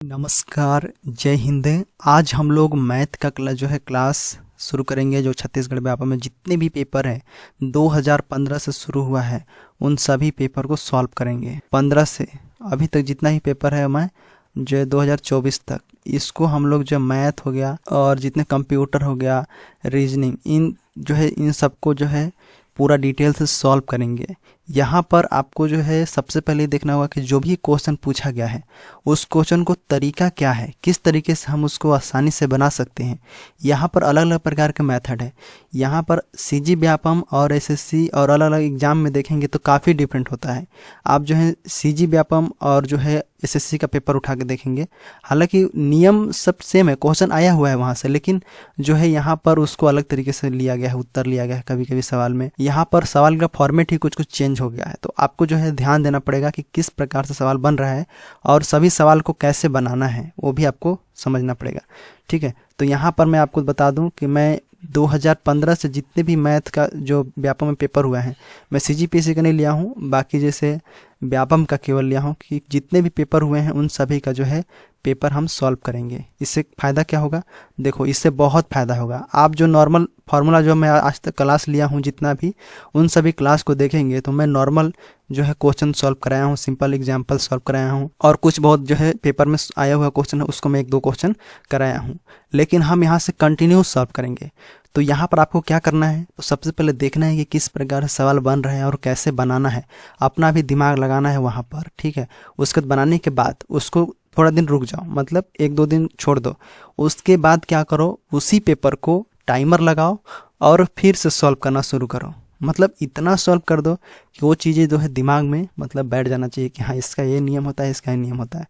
नमस्कार, जय हिंद। आज हम लोग मैथ का क्लास शुरू करेंगे। जो छत्तीसगढ़ व्यापम में जितने भी पेपर हैं 2015 से शुरू हुआ है उन सभी पेपर को सॉल्व करेंगे। 15 से अभी तक जितना ही पेपर है मैं जो 2024 तक इसको हम लोग जो मैथ हो गया और जितने कंप्यूटर हो गया, रीजनिंग, इन सबको जो है पूरा डिटेल से सॉल्व करेंगे। यहाँ पर आपको जो है सबसे पहले देखना होगा कि जो भी क्वेश्चन पूछा गया है उस क्वेश्चन को तरीका क्या है, किस तरीके से हम उसको आसानी से बना सकते हैं। यहाँ पर अलग अलग प्रकार के मेथड है। यहाँ पर सीजी व्यापम और एसएससी और अलग अलग एग्जाम में देखेंगे तो काफ़ी डिफरेंट होता है। आप जो है सीजी व्यापम और जो है एसएससी का पेपर उठा के देखेंगे, हालांकि नियम सब सेम है, क्वेश्चन आया हुआ है वहाँ से, लेकिन जो है यहाँ पर उसको अलग तरीके से लिया गया है, उत्तर लिया गया है। कभी कभी सवाल में यहाँ पर सवाल का फॉर्मेट ही कुछ चेंज हो गया है, तो आपको जो है ध्यान देना पड़ेगा कि किस प्रकार से सवाल बन रहा है और सभी सवाल को कैसे बनाना है वो भी आपको समझना पड़ेगा। ठीक है, तो यहाँ पर मैं आपको बता दूं कि मैं 2015 से जितने भी मैथ का जो व्यापम में पेपर हुआ है मैं सीजीपीएससी का नहीं लिया हूँ, बाकी जैसे व्यापम का केवल लिया हूँ कि जितने भी पेपर हुए हैं उन सभी का जो है पेपर हम सॉल्व करेंगे। इससे फ़ायदा क्या होगा? देखो, इससे बहुत फ़ायदा होगा। आप जो नॉर्मल फार्मूला जो मैं आज तक क्लास लिया हूँ जितना भी, उन सभी क्लास को देखेंगे तो मैं नॉर्मल जो है क्वेश्चन सॉल्व कराया हूँ, सिंपल एग्जाम्पल सॉल्व कराया हूँ, और कुछ बहुत जो है पेपर में आया हुआ क्वेश्चन है उसको मैं 1-2 क्वेश्चन कराया हूँ। लेकिन हम यहाँ से कंटिन्यू सॉल्व करेंगे। तो यहाँ पर आपको क्या करना है, तो सबसे पहले देखना है कि किस प्रकार से सवाल बन रहे हैं और कैसे बनाना है, अपना भी दिमाग लगाना है वहाँ पर। ठीक है, उसके बाद बनाने के बाद उसको थोड़ा दिन रुक जाओ, मतलब 1-2 दिन छोड़ दो। उसके बाद क्या करो, उसी पेपर को टाइमर लगाओ और फिर से सॉल्व करना शुरू करो। मतलब इतना सॉल्व कर दो कि वो चीज़ें जो है दिमाग में मतलब बैठ जाना चाहिए कि हाँ इसका ये नियम होता है, इसका ये नियम होता है।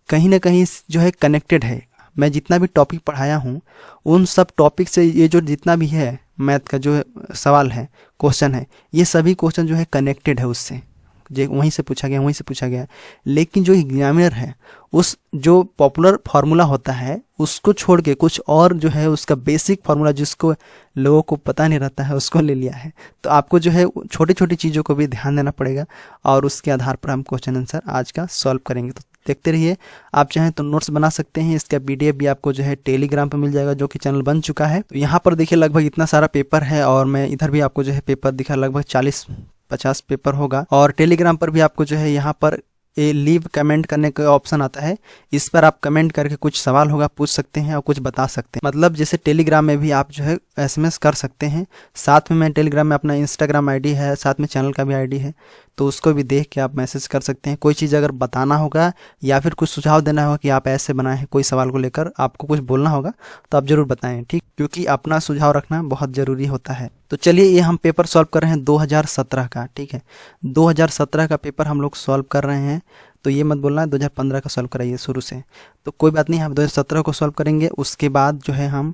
कहीं ना कहीं जो है कनेक्टेड है। मैं जितना भी टॉपिक पढ़ाया हूँ उन सब टॉपिक से ये जो जितना भी है मैथ का जो सवाल है, क्वेश्चन है, ये सभी क्वेश्चन जो है कनेक्टेड है उससे, जो वहीं से पूछा गया वहीं से पूछा गया। लेकिन जो एग्जामिनर है उस जो पॉपुलर फार्मूला होता है उसको छोड़ के कुछ और जो है उसका बेसिक फार्मूला जिसको लोगों को पता नहीं रहता है उसको ले लिया है। तो आपको जो है छोटी छोटी चीज़ों को भी ध्यान देना पड़ेगा और उसके आधार पर हम क्वेश्चन आंसर आज का सॉल्व करेंगे। तो देखते रहिए। आप चाहें तो नोट्स बना सकते हैं, इसका पीडीएफ भी आपको जो है टेलीग्राम पर मिल जाएगा, जो कि चैनल बन चुका है। तो यहाँ पर देखिए लगभग इतना सारा पेपर है और मैं इधर भी आपको जो है पेपर दिखा, लगभग 40-50 पेपर होगा। और टेलीग्राम पर भी आपको जो है यहाँ पर ये लीव कमेंट करने का ऑप्शन आता है, इस पर आप कमेंट करके कुछ सवाल होगा पूछ सकते हैं और कुछ बता सकते हैं। मतलब जैसे टेलीग्राम में भी आप जो है एसएमएस कर सकते हैं। साथ में मैं टेलीग्राम में अपना इंस्टाग्राम आईडी है, साथ में चैनल का भी आईडी है, तो उसको भी देख के आप मैसेज कर सकते हैं। कोई चीज़ अगर बताना होगा या फिर कुछ सुझाव देना होगा कि आप ऐसे बनाए हैं, कोई सवाल को लेकर आपको कुछ बोलना होगा तो आप ज़रूर बताएं, ठीक, क्योंकि अपना सुझाव रखना बहुत ज़रूरी होता है। तो चलिए, ये हम पेपर सॉल्व कर रहे हैं 2017 का। ठीक है, 2017 का पेपर हम लोग सॉल्व कर रहे हैं, तो ये मत बोलना 2015 का सॉल्व कराइए शुरू से। तो कोई बात नहीं, हम 2017 को सॉल्व करेंगे। उसके बाद जो है हम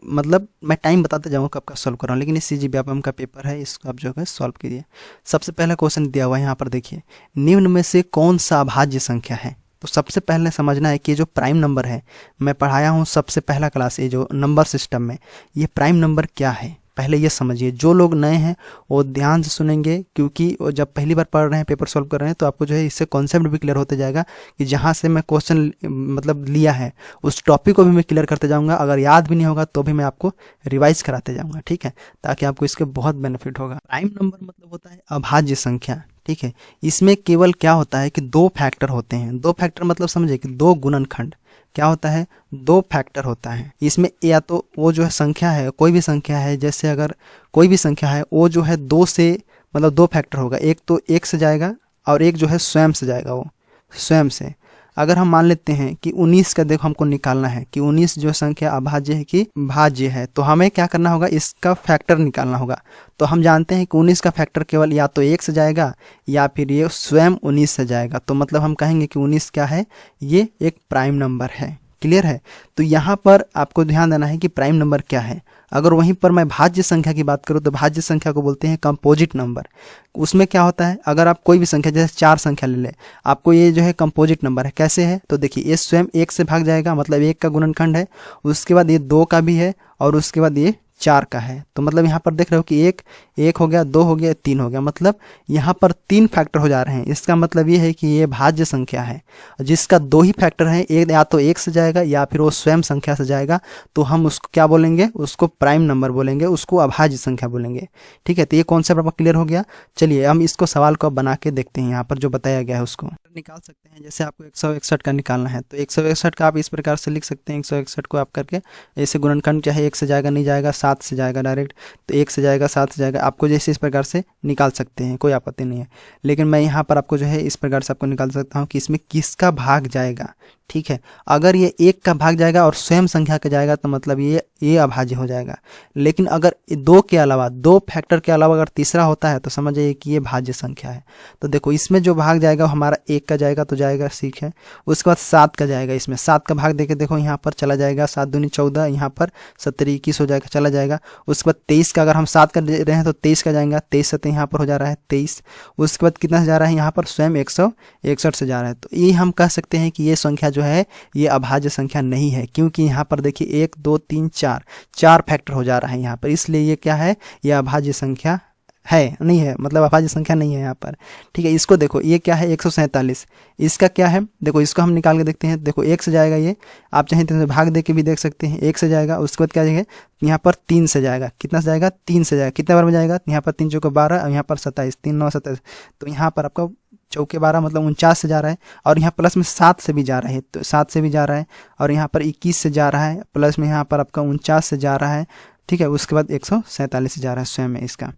मतलब मैं टाइम बताते जाऊँगा कब का सॉल्व कर रहा हूँ, लेकिन ये सीजी व्यापम का पेपर है, इसको आप जो है सॉल्व कीजिए। सबसे पहला क्वेश्चन दिया हुआ है यहाँ पर, देखिए, निम्न में से कौन सा अभाज्य संख्या है। तो सबसे पहले समझना है कि जो प्राइम नंबर है, मैं पढ़ाया हूँ सबसे पहला क्लास ये जो नंबर सिस्टम में, ये प्राइम नंबर क्या है पहले ये समझिए। जो लोग नए हैं वो ध्यान से सुनेंगे, क्योंकि वो जब पहली बार पढ़ रहे हैं, पेपर सॉल्व कर रहे हैं, तो आपको जो है इससे कॉन्सेप्ट भी क्लियर होते जाएगा कि जहाँ से मैं क्वेश्चन मतलब लिया है उस टॉपिक को भी मैं क्लियर करते जाऊँगा। अगर याद भी नहीं होगा तो भी मैं आपको रिवाइज कराते जाऊँगा, ठीक है, ताकि आपको इसके बहुत बेनिफिट होगा। प्राइम नंबर मतलब होता है अभाज्य संख्या। ठीक है, इसमें केवल क्या होता है कि 2 फैक्टर होते हैं। 2 फैक्टर मतलब समझे कि 2 गुणनखंड। क्या होता है? 2 फैक्टर होता है इसमें। या तो वो जो है संख्या है, कोई भी संख्या है, जैसे अगर कोई भी संख्या है वो जो है 2 से मतलब 2 फैक्टर होगा। एक तो 1 से जाएगा और एक जो है स्वयं से जाएगा, वो स्वयं से। अगर हम मान लेते हैं कि 19 का देखो हमको निकालना है कि 19 जो संख्या अभाज्य है कि भाज्य है, तो हमें क्या करना होगा, इसका फैक्टर निकालना होगा। तो हम जानते हैं कि 19 का फैक्टर केवल या तो 1 से जाएगा या फिर ये स्वयं 19 से जाएगा। तो मतलब हम कहेंगे कि 19 क्या है, ये एक प्राइम नंबर है। क्लियर है? तो यहाँ पर आपको ध्यान देना है कि प्राइम नंबर क्या है। अगर वहीं पर मैं भाज्य संख्या की बात करूँ तो भाज्य संख्या को बोलते हैं कंपोजिट नंबर। उसमें क्या होता है, अगर आप कोई भी संख्या जैसे 4 संख्या ले लें, आपको ये जो है कंपोजिट नंबर है। कैसे है? तो देखिए, ये स्वयं 1 से भाग जाएगा, मतलब 1 का गुणनखंड है, उसके बाद ये 2 का भी है और उसके बाद ये 4 का है। तो मतलब यहाँ पर देख रहे हो कि एक हो गया, 2 हो गया, 3 हो गया, मतलब यहाँ पर 3 फैक्टर हो जा रहे हैं। इसका मतलब ये है कि ये भाज्य संख्या है, जिसका 2 ही फैक्टर है, एक या तो 1 से जाएगा या फिर वो स्वयं संख्या से जाएगा, तो हम उसको क्या बोलेंगे, उसको प्राइम नंबर बोलेंगे, उसको अभाज्य संख्या बोलेंगे। ठीक है, तो ये कॉन्सेप्ट आपका क्लियर हो गया। चलिए हम इसको सवाल को अब बना के देखते हैं, यहाँ पर जो बताया गया है उसको निकाल सकते हैं। जैसे आपको 161 का निकालना है, तो 161 का आप इस प्रकार से लिख सकते हैं। 161 को आप करके ऐसे गुणनखंड, चाहे 1 से जाएगा नहीं जाएगा, 7 से जाएगा डायरेक्ट, तो 1 से जाएगा, 7 से जाएगा, आपको जैसे इस प्रकार से निकाल सकते हैं, कोई आपत्ति नहीं है। लेकिन मैं यहाँ पर आपको जो है इस प्रकार से आपको निकाल सकता हूँ कि इसमें किसका भाग जाएगा। ठीक है, अगर ये 1 का भाग जाएगा और स्वयं संख्या का जाएगा तो मतलब ये अभाज्य हो जाएगा। लेकिन अगर 2 के अलावा, 2 फैक्टर के अलावा अगर तीसरा होता है तो समझ जाइए कि ये भाज्य संख्या है। तो देखो इसमें जो भाग जाएगा हमारा 1 का जाएगा तो जाएगा, ठीक है। उसके बाद 7 का जाएगा, इसमें 7 का भाग देके देखो यहाँ पर चला जाएगा, 7 दूनी 14, यहाँ पर 17 21 हो जाएगा, चला जाएगा। उसके बाद 23 का, अगर हम 7 कर रहे हैं तो 23 का जाएगा, 23 से यहाँ पर हो जा रहा है 23। उसके बाद कितना से जा रहा है, यहाँ पर स्वयं 161 से जा रहा है। तो ये हम कह सकते हैं कि ये संख्या जो है ये अभाज्य संख्या नहीं है, क्योंकि यहाँ पर देखिए 1 2 3 4 फैक्टर हो जा रहा है यहाँ पर, इसलिए ये क्या है, ये अभाज्य संख्या है नहीं है, मतलब अभाज्य संख्या नहीं है यहाँ पर। ठीक है, इसको देखो ये क्या है, 147, इसका क्या है, देखो इसको हम निकाल के देखते हैं। देखो 1 से जाएगा ये, आप चाहें तो भाग दे के भी देख सकते हैं। 1 से जाएगा, उसके बाद क्या जाएगा, यहाँ पर 3 से जाएगा, कितना से जाएगा, 3 से जाएगा, कितने बार में जाएगा, यहाँ पर 3 चौके 12 और यहाँ पर 27, 3 9 27, तो यहाँ पर आपका चौके 12 मतलब 49 से जा रहा है, और यहाँ प्लस में 7 से भी जा रहा है, तो 7 से भी जा रहा है, और यहाँ पर 21 से जा रहा है, प्लस में यहाँ पर आपका 49 से जा रहा है। ठीक है, उसके बाद 147 से जा रहा है स्वयं में इसका।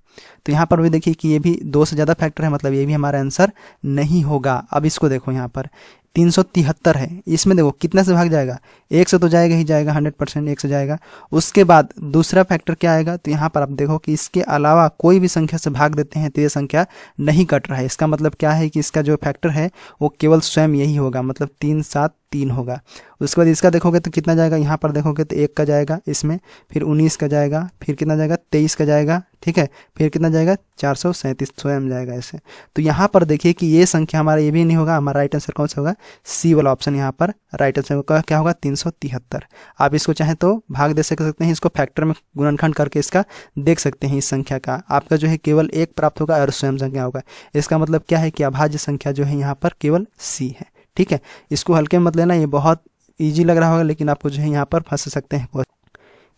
तो यहाँ पर भी देखिए कि ये भी 2 से ज़्यादा फैक्टर है, मतलब ये भी हमारा आंसर नहीं होगा। अब इसको देखो, यहाँ पर 373 है, इसमें देखो कितने से भाग जाएगा, 1 से तो जाएगा ही जाएगा, 100% 1 से जाएगा। उसके बाद दूसरा फैक्टर क्या आएगा, तो यहाँ पर आप देखो कि इसके अलावा कोई भी संख्या से भाग देते हैं तो ये संख्या नहीं कट रहा है। इसका मतलब क्या है कि इसका जो फैक्टर है वो केवल स्वयं यही होगा, मतलब 3 7 3 होगा। उसके बाद इसका देखोगे तो कितना जाएगा, यहाँ पर देखोगे तो 1 का जाएगा इसमें, फिर 19 का जाएगा, फिर कितना जाएगा, 23 का जाएगा। ठीक है, फिर कितना जाएगा, 437 स्वयं जाएगा ऐसे। तो यहाँ पर देखिए कि ये संख्या हमारा ये भी नहीं होगा, हमारा राइट आंसर कौन सा होगा, सी वाला ऑप्शन यहाँ पर राइट आंसर का क्या होगा, 373। आप इसको चाहें तो भाग दे सकते हैं, इसको फैक्टर में गुणनखंड करके इसका देख सकते हैं। इस संख्या का आपका जो है केवल 1 प्राप्त होगा और स्वयं संख्या होगा। इसका मतलब क्या है कि अभाज्य संख्या जो है यहाँ पर केवल सी है। ठीक है, इसको हल्के में मत लेना, ये बहुत ईजी लग रहा होगा लेकिन आपको जो है यहाँ पर फंस सकते हैं,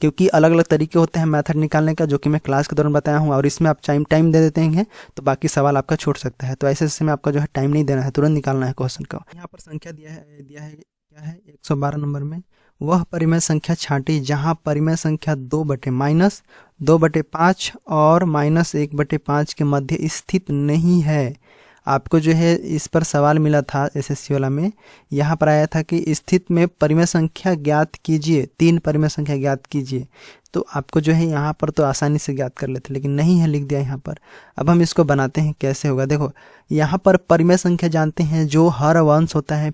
क्योंकि अलग अलग तरीके होते हैं मेथड निकालने का, जो कि मैं क्लास के दौरान बताया हूँ, और इसमें आप टाइम दे देते हैं तो बाकी सवाल आपका छूट सकता है। तो ऐसे में आपका जो है टाइम नहीं देना है, तुरंत निकालना है क्वेश्चन का। यहाँ पर संख्या दिया है क्या है, 112 नंबर में, वह परिमेय संख्या छांटी जहाँ परिमेय संख्या 2/-2/5 और -1/5 के मध्य स्थित नहीं है। आपको जो है इस पर सवाल मिला था एसएससी वाला में, यहाँ पर आया था कि स्थित में परिमेय संख्या ज्ञात कीजिए, 3 परिमेय संख्या ज्ञात कीजिए। तो आपको जो है यहाँ पर तो आसानी से ज्ञात कर लेते, लेकिन नहीं है, लिख दिया यहाँ पर। अब हम इसको बनाते हैं, कैसे होगा देखो, यहाँ पर परिमेय संख्या जानते हैं, जो हर वंश होता है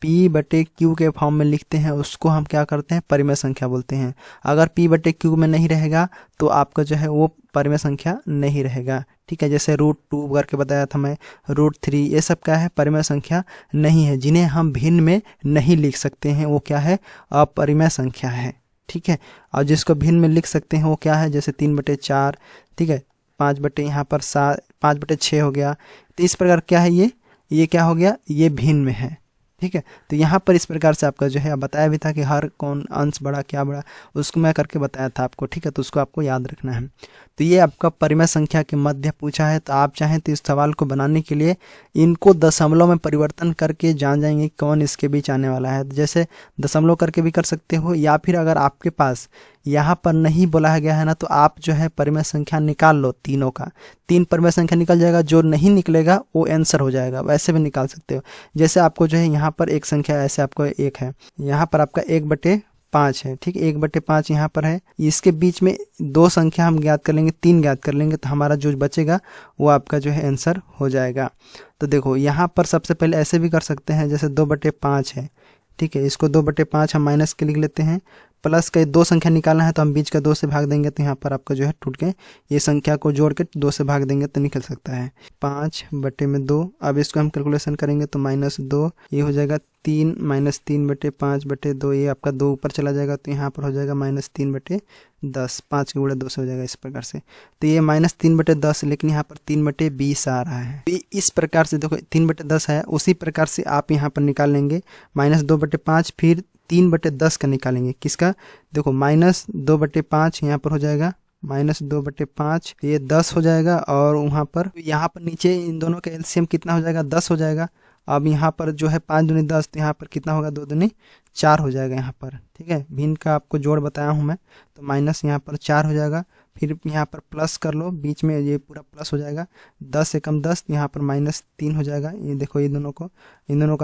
P/Q के फॉर्म में लिखते हैं, उसको हम क्या करते हैं, परिमेय संख्या बोलते हैं। अगर P/Q में नहीं रहेगा तो आपका जो है वो परिमेय संख्या नहीं रहेगा। ठीक है, जैसे √2 करके बताया था मैं, √3, ये सब क्या है, परिमेय संख्या नहीं है, जिन्हें हम भिन्न में नहीं लिख सकते हैं, वो क्या है, अपरिमेय संख्या है। ठीक है, और जिसको भिन्न में लिख सकते हैं वो क्या है, जैसे 3/4, ठीक है, 5 यहाँ पर 7, 5/6 हो गया। तो इस प्रकार क्या है, ये क्या हो गया, ये भिन्न में है। ठीक है, तो यहाँ पर इस प्रकार से आपका जो है बताया भी था कि हर कौन अंश बड़ा क्या बड़ा, उसको मैं करके बताया था आपको। ठीक है, तो उसको आपको याद रखना है। तो ये आपका परिमेय संख्या के मध्य पूछा है, तो आप चाहें तो इस सवाल को बनाने के लिए इनको दशमलव में परिवर्तन करके जान जाएंगे कौन इसके बीच आने वाला है। जैसे दशमलव करके भी कर सकते हो, या फिर अगर आपके पास यहाँ पर नहीं बोला गया है ना, तो आप जो है परिमेय संख्या निकाल लो, तीनों का 3 परिमेय संख्या निकल जाएगा, जो नहीं निकलेगा वो आंसर हो जाएगा, वैसे भी निकाल सकते हो। जैसे आपको जो है यहाँ पर एक संख्या ऐसे आपको 1 है, यहाँ पर आपका 1/5 है। ठीक है, 1/5 यहाँ पर है, इसके बीच में 2 संख्या हम ज्ञात कर लेंगे, 3 ज्ञात कर लेंगे, तो हमारा जो बचेगा वो आपका जो है आंसर हो जाएगा। तो देखो यहाँ पर सबसे पहले ऐसे भी कर सकते हैं, जैसे 2/5 है। ठीक है, इसको 2/5 हम माइनस के लिख लेते हैं, प्लस का 2 संख्या निकालना है तो हम बीच का 2 से भाग देंगे, तो यहाँ पर आपका जो है टूट के ये संख्या को जोड़ के 2 से भाग देंगे तो निकल सकता है 5/2। अब इसको हम कैलकुलेशन करेंगे तो -2, ये हो जाएगा 3 -3/5/2, ये आपका 2 ऊपर चला जाएगा तो यहाँ पर हो जाएगा -3/10, 5 के गुणा 2 से हो जाएगा इस प्रकार से। तो ये -3/10, लेकिन यहाँ पर 3/20 आ रहा है। तो इस प्रकार से देखो 3/10 है, उसी प्रकार से आप यहाँ पर निकाल लेंगे -2/5, फिर 3/10 का निकालेंगे। किसका? देखो -2/5 यहाँ पर हो जाएगा -2/5, ये 10 हो जाएगा, और यहाँ पर नीचे इन दोनों का एलसीएम कितना हो जाएगा? 10 हो जाएगा। अब यहाँ पर जो है 5 दूनी 10, तो यहाँ पर कितना होगा? 2 दूनी 4 हो जाएगा यहाँ पर। ठीक है, भिन्न का आपको जोड़ बताया हूँ मैं, तो माइनस यहाँ पर 4 हो जाएगा। फिर यहाँ पर प्लस कर लो, बीच में ये पूरा प्लस हो जाएगा। 10 से कम 10, यहाँ पर -3 हो जाएगा। ये देखो इन दोनों को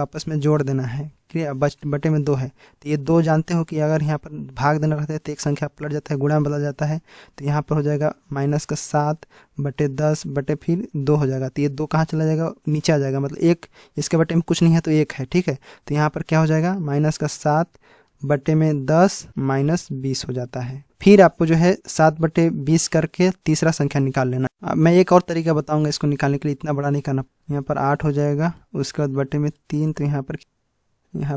आपस में जोड़ देना है। क्लियर? बटे में 2 है, तो ये 2 जानते हो कि अगर यहाँ पर भाग देना रहता है तो एक संख्या पलट जाता है, गुणा में बदल जाता है। तो यहाँ पर हो जाएगा -7/10 बटे फिर 2 हो जाएगा। तो ये 2 कहाँ चला जाएगा? नीचे आ जाएगा, मतलब एक इसके बटे में कुछ नहीं है तो 1 है। ठीक है, तो यहाँ पर क्या हो जाएगा? -7/10 -20 हो जाता है। फिर आपको जो है 7/20 करके तीसरा संख्या निकाल लेना। अब मैं एक और तरीका बताऊंगा इसको निकालने के लिए, इतना बड़ा नहीं करना। यहाँ पर 8 हो जाएगा, उसके बाद बटे में 3, तो यहाँ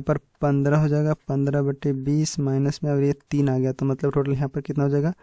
पर 15 हो जाएगा। 15/20 माइनस में, और ये 3 आ गया, तो मतलब टोटल यहाँ पर कितना हो जाएगा?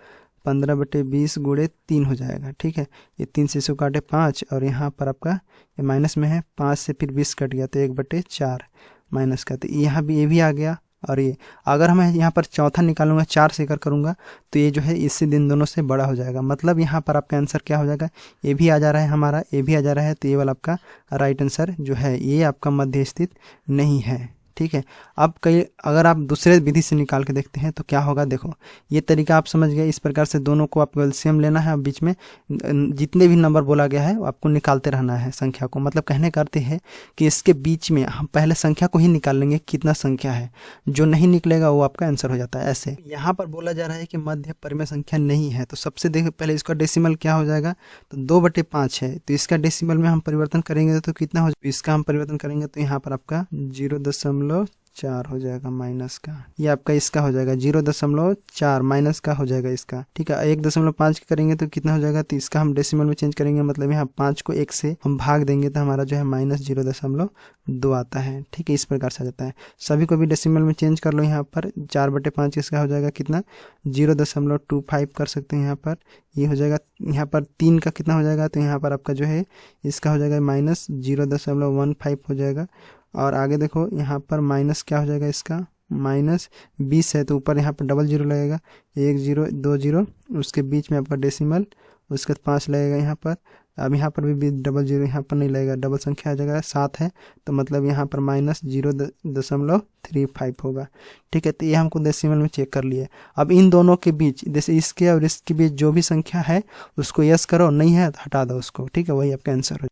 15/20 गुणे 3 हो जाएगा। ठीक है, ये 3 से इसको काटे 5, और यहाँ पर आपका ये माइनस में है, 5 से फिर 20 कट गया, तो 1/4 माइनस का, तो यहाँ भी ये भी आ गया। और ये अगर मैं यहाँ पर चौथा निकालूंगा, 4 से करूंगा, तो ये जो है इससे दिन दोनों से बड़ा हो जाएगा। मतलब यहाँ पर आपका आंसर क्या हो जाएगा? ये भी आ जा रहा है हमारा, ये भी आ जा रहा है, तो ये वाला आपका राइट आंसर जो है ये आपका मध्य स्थित नहीं है। ठीक है, अब अगर आप दूसरे विधि से निकाल के देखते हैं तो क्या होगा? देखो ये तरीका आप समझ गए। इस प्रकार से दोनों को आपको एलसीएम लेना है, बीच में जितने भी नंबर बोला गया है आपको निकालते रहना है संख्या को। मतलब कहने का अर्थ है कि इसके बीच में हम पहले संख्या को ही निकाल लेंगे, कितना संख्या है। जो नहीं निकलेगा वो आपका आंसर हो जाता है। ऐसे यहाँ पर बोला जा रहा है कि मध्य परिमेय संख्या नहीं है, तो सबसे देखो पहले इसका डेसिमल क्या हो जाएगा? तो 2/5 है, तो इसका डेसिमल में हम परिवर्तन करेंगे तो कितना हो जाएगा? इसका हम परिवर्तन करेंगे तो यहाँ पर आपका 0.4 हो जाएगा माइनस का। ये आपका इसका हो जाएगा 0.4 माइनस का हो जाएगा इसका। ठीक है, 1.5 करेंगे तो कितना हो जाएगा? तो इसका हम डेसिमल में चेंज करेंगे, मतलब यहाँ 5 को 1 से हम भाग देंगे तो हमारा जो है -0.2 आता है। ठीक है, इस प्रकार से आ जाता है। सभी को भी डेसिमल में चेंज कर लो। यहाँ पर 4/5 इसका हो जाएगा कितना? 0.25 कर सकते हैं यहाँ पर। ये हो जाएगा यहाँ पर 3 का कितना हो जाएगा? तो यहाँ पर आपका जो है इसका हो जाएगा -0.15 हो जाएगा। और आगे देखो यहाँ पर माइनस क्या हो जाएगा? इसका -20 है, तो ऊपर यहाँ पर डबल 0 लगेगा, 1 0 2 0, उसके बीच में आपका डेसिमल, उसके बाद 5 लगेगा यहाँ पर। अब यहाँ पर भी डबल 0 यहाँ पर नहीं लगेगा, डबल संख्या आ जाएगा, 7 है, तो मतलब यहाँ पर -0.35 होगा। ठीक है, तो ये हमको डेसिमल में चेक कर लिए। अब इन दोनों के बीच, जैसे इसके और इसके बीच जो भी संख्या है उसको यस करो, नहीं है तो हटा दो उसको। ठीक है, वही आपका आंसर हो।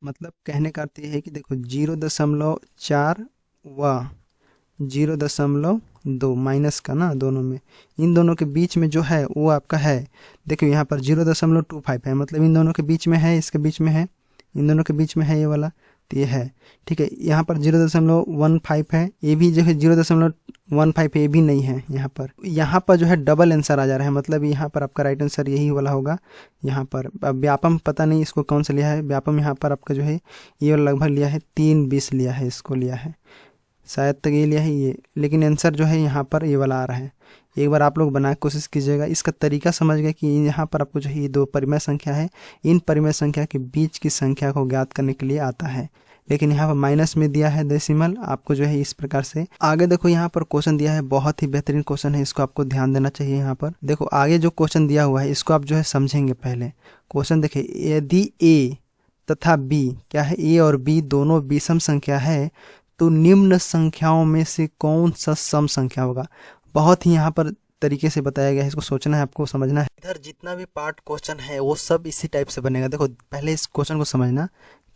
मतलब कहने का अर्थ ये है कि देखो 0.4 व 0.2 माइनस का ना, दोनों में, इन दोनों के बीच में जो है वो आपका है। देखो यहाँ पर 0.25 है, मतलब इन दोनों के बीच में है, इसके बीच में है, इन दोनों के बीच में है ये वाला, तो ये है। ठीक है, यहाँ पर 0.15 है, ये भी जो है 0.15 है, ये भी नहीं है। यहाँ पर जो है डबल आंसर आ जा रहा है, मतलब यहाँ पर आपका राइट आंसर यही वाला होगा। यहाँ पर अब व्यापम पता नहीं इसको कौन सा लिया है, व्यापम यहाँ पर आपका जो है ये लगभग लिया है 3/20 लिया है, इसको लिया है शायद तक ये लिया है ये, लेकिन आंसर जो है यहाँ पर ये वाला आ रहा है। एक बार आप लोग बना के कोशिश कीजिएगा। इसका तरीका समझ गए कि यहाँ पर आपको जो है ये 2 परिमेय संख्या है, इन परिमेय संख्या के बीच की संख्या को ज्ञात करने के लिए आता है, लेकिन यहाँ पर माइनस में दिया है डेसिमल। आपको जो है इस प्रकार से आगे देखो, यहाँ पर क्वेश्चन दिया है, बहुत ही बेहतरीन क्वेश्चन है, इसको आपको ध्यान देना चाहिए। यहाँ पर देखो आगे जो क्वेश्चन दिया हुआ है इसको आप जो है समझेंगे। पहले क्वेश्चन देखिए, यदि ए तथा बी क्या है, ए और बी दोनों विषम संख्या है तो निम्न संख्याओं में से कौन सा सम संख्या होगा। बहुत ही यहाँ पर तरीके से बताया गया है, इसको सोचना है, आपको समझना है। इधर जितना भी पार्ट क्वेश्चन है वो सब इसी टाइप से बनेगा। देखो पहले इस क्वेश्चन को समझना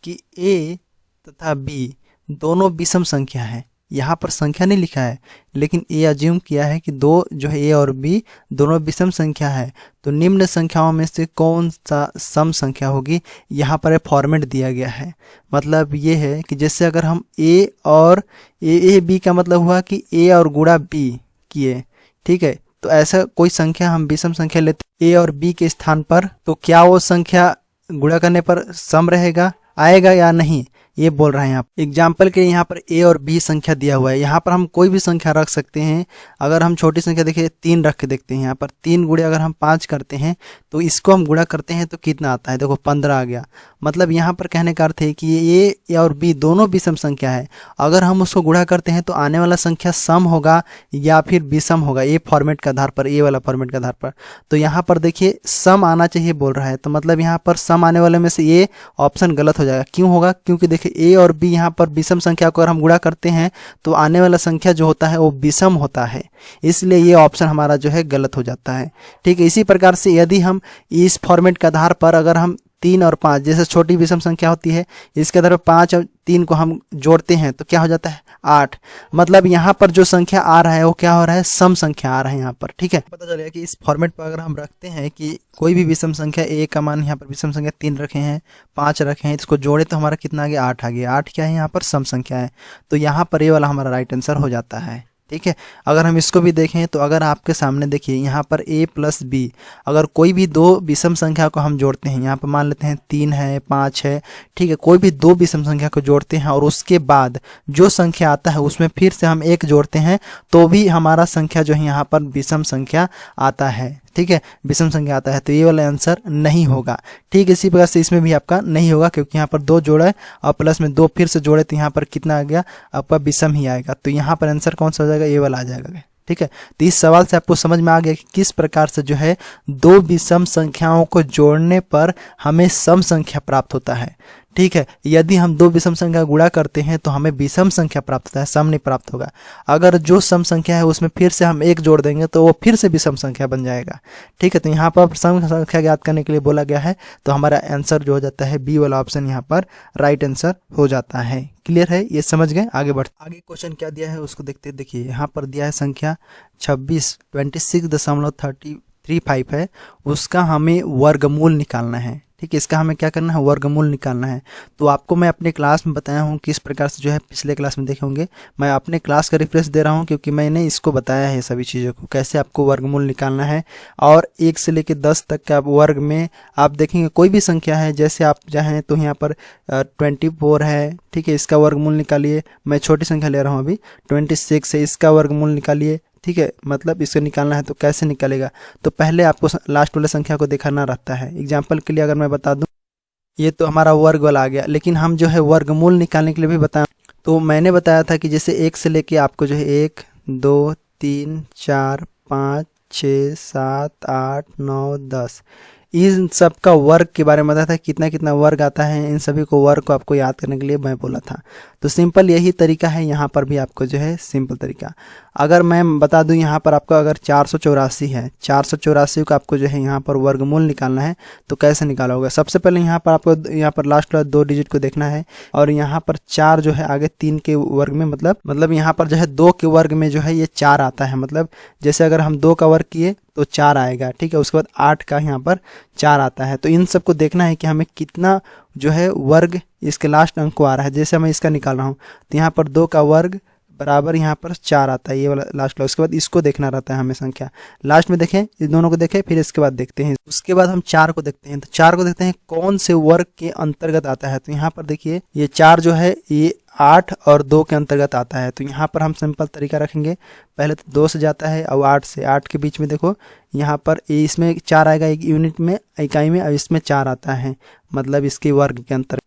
कि ए तथा बी दोनों विषम संख्या है। यहाँ पर संख्या नहीं लिखा है, लेकिन ए अज्यूम किया है कि दो जो है ए और बी दोनों विषम संख्या है, तो निम्न संख्याओं में से कौन सा सम संख्या होगी। यहाँ पर फॉर्मेट दिया गया है, मतलब ये है कि जैसे अगर हम ए और ए बी का मतलब हुआ कि ए और गुणा बी किए, ठीक है, तो ऐसा कोई संख्या हम विषम संख्या लेते ए और बी के स्थान पर, तो क्या वो संख्या गुणा करने पर सम रहेगा, आएगा या नहीं, ये बोल रहा है यहाँ एग्जाम्पल के यहाँ पर ए और बी संख्या दिया हुआ है। यहाँ पर हम कोई भी संख्या रख सकते हैं। अगर हम छोटी संख्या देखिए 3 रख के देखते हैं, यहाँ पर 3 गुणे अगर हम 5 करते हैं तो इसको हम गुणा करते हैं तो कितना आता है, देखो 15 आ गया। मतलब यहाँ पर कहने का अर्थ है कि ए और बी दोनों विषम संख्या है। अगर हम उसको गुणा करते हैं तो आने वाला संख्या सम होगा या फिर विषम होगा, ए फॉर्मेट के आधार पर, ए वाला फॉर्मेट के आधार पर। तो यहाँ पर देखिए सम आना चाहिए बोल रहा है, तो मतलब यहाँ पर सम आने वाले में से ये ऑप्शन गलत हो जाएगा। क्यों होगा, क्योंकि देखिए ए और बी यहाँ पर विषम संख्या को अगर हम गुणा करते हैं तो आने वाला संख्या जो होता है वो विषम होता है, इसलिए ये ऑप्शन हमारा जो है गलत हो जाता है। ठीक है, इसी प्रकार से यदि हम इस फॉर्मेट के आधार पर अगर हम 3 और 5 जैसे छोटी विषम संख्या होती है, इसके आधार पर 5 और 3 को हम जोड़ते हैं तो क्या हो जाता है 8। मतलब यहाँ पर जो संख्या आ रहा है वो क्या हो रहा है, सम संख्या आ रहा है यहाँ पर। ठीक है, पता चलेगा कि इस फॉर्मेट पर अगर हम रखते हैं कि कोई भी विषम संख्या ए का मान यहाँ पर विषम संख्या 3 रखे हैं, 5 रखे हैं, इसको जोड़े तो हमारा कितना आ गया 8 आ गया। 8 क्या है यहाँ पर सम संख्या है, तो यहाँ पर ये वाला हमारा राइट आंसर हो जाता है। ठीक है, अगर हम इसको भी देखें तो अगर आपके सामने देखिए यहाँ पर a प्लस बी, अगर कोई भी दो विषम संख्या को हम जोड़ते हैं, यहाँ पर मान लेते हैं 3 है 5 है, ठीक है, कोई भी दो विषम संख्या को जोड़ते हैं और उसके बाद जो संख्या आता है उसमें फिर से हम 1 जोड़ते हैं तो भी हमारा संख्या जो है यहाँ पर विषम संख्या आता है। ठीक है, विषम संख्या आता है, तो ये वाला आंसर नहीं होगा। ठीक है, इसी प्रकार से इसमें भी आपका नहीं होगा, क्योंकि यहाँ पर 2 जोड़ा है और प्लस में 2 फिर से जोड़े तो यहाँ पर कितना आ गया आपका विषम ही आएगा। तो यहाँ पर आंसर कौन सा हो जाएगा, ये वाला आ जाएगा। ठीक है, तो इस सवाल से आपको समझ में आ गया कि किस प्रकार से जो है दो विषम संख्याओं को जोड़ने पर हमें सम संख्या प्राप्त होता है। ठीक है, यदि हम दो विषम संख्या गुणा करते हैं तो हमें विषम संख्या प्राप्त होता है, सम नहीं प्राप्त होगा। अगर जो सम संख्या है उसमें फिर से हम 1 जोड़ देंगे तो वो फिर से विषम संख्या बन जाएगा। ठीक है, तो यहाँ पर सम संख्या ज्ञात करने के लिए बोला गया है, तो हमारा आंसर जो हो जाता है बी वाला ऑप्शन यहाँ पर राइट आंसर हो जाता है। क्लियर है, ये समझ गए, आगे बढ़। आगे क्वेश्चन क्या दिया है उसको देखते हैं। देखिए यहाँ पर दिया है संख्या 26 है, उसका हमें वर्गमूल निकालना है। ठीक है, इसका हमें क्या करना है, वर्गमूल निकालना है। तो आपको मैं अपने क्लास में बताया हूँ किस प्रकार से जो है, पिछले क्लास में देखे होंगे, मैं अपने क्लास का रेफरेंस दे रहा हूँ क्योंकि मैंने इसको बताया है सभी चीज़ों को, कैसे आपको वर्गमूल निकालना है। और 1 से लेकर 10 तक का वर्ग में आप देखेंगे कोई भी संख्या है, जैसे आप चाहें तो यहाँ पर 24 है। ठीक है, इसका वर्गमूल निकालिए, मैं छोटी संख्या ले रहा हूँ अभी, 26 है, इसका वर्गमूल निकालिए। ठीक है, मतलब इसको निकालना है तो कैसे निकलेगा, तो पहले आपको लास्ट वाले संख्या को दिखाना रहता है। एग्जाम्पल के लिए अगर मैं बता दूं, ये तो हमारा वर्ग वाला आ गया, लेकिन हम जो है वर्गमूल निकालने के लिए भी बताया, तो मैंने बताया था कि जैसे 1 से लेके आपको जो है 1 2 3 4 5 6 7 8 9 10 इन सब का वर्ग के बारे में बताया था, कितना कितना वर्ग आता है। इन सभी को वर्ग को आपको याद करने के लिए मैं बोला था। तो सिंपल यही तरीका है, यहाँ पर भी आपको जो है सिंपल तरीका। अगर मैं बता दूं यहाँ पर आपका अगर 484 है, 484 को आपको जो है यहाँ पर वर्गमूल निकालना है, तो कैसे निकालोगे। सबसे पहले यहाँ पर आपको यहाँ पर लास्ट वाला 2 डिजिट को देखना है, और यहाँ पर 4 जो है आगे 3 के वर्ग में, मतलब यहाँ पर जो है 2 के वर्ग में जो है ये 4 आता है। मतलब जैसे अगर हम 2 का वर्ग किए तो 4 आएगा। ठीक है, उसके बाद 8 का यहाँ पर 4 आता है। तो इन सबको देखना है कि हमें कितना जो है वर्ग इसके लास्ट अंक को आ रहा है। जैसे मैं इसका निकाल रहा हूँ तो यहाँ पर 2 का वर्ग बराबर यहाँ पर 4 आता है, ये वाला लास्ट वाला। उसके बाद इसको देखना रहता है हमें संख्या, लास्ट में देखें, इस दोनों को देखें, फिर इसके बाद देखते हैं। उसके बाद हम 4 को देखते हैं, तो 4 को देखते हैं कौन से वर्ग के अंतर्गत आता है। तो यहाँ पर देखिए ये 4 जो है ये 8 और 2 के अंतर्गत आता है। तो यहाँ पर हम सिंपल तरीका रखेंगे, पहले तो 2 से जाता है और 8 से, 8 के बीच में देखो यहाँ पर इसमें 4 आएगा एक यूनिट में, इकाई में, और इसमें 4 आता है, मतलब इसके वर्ग के अंतर्गत।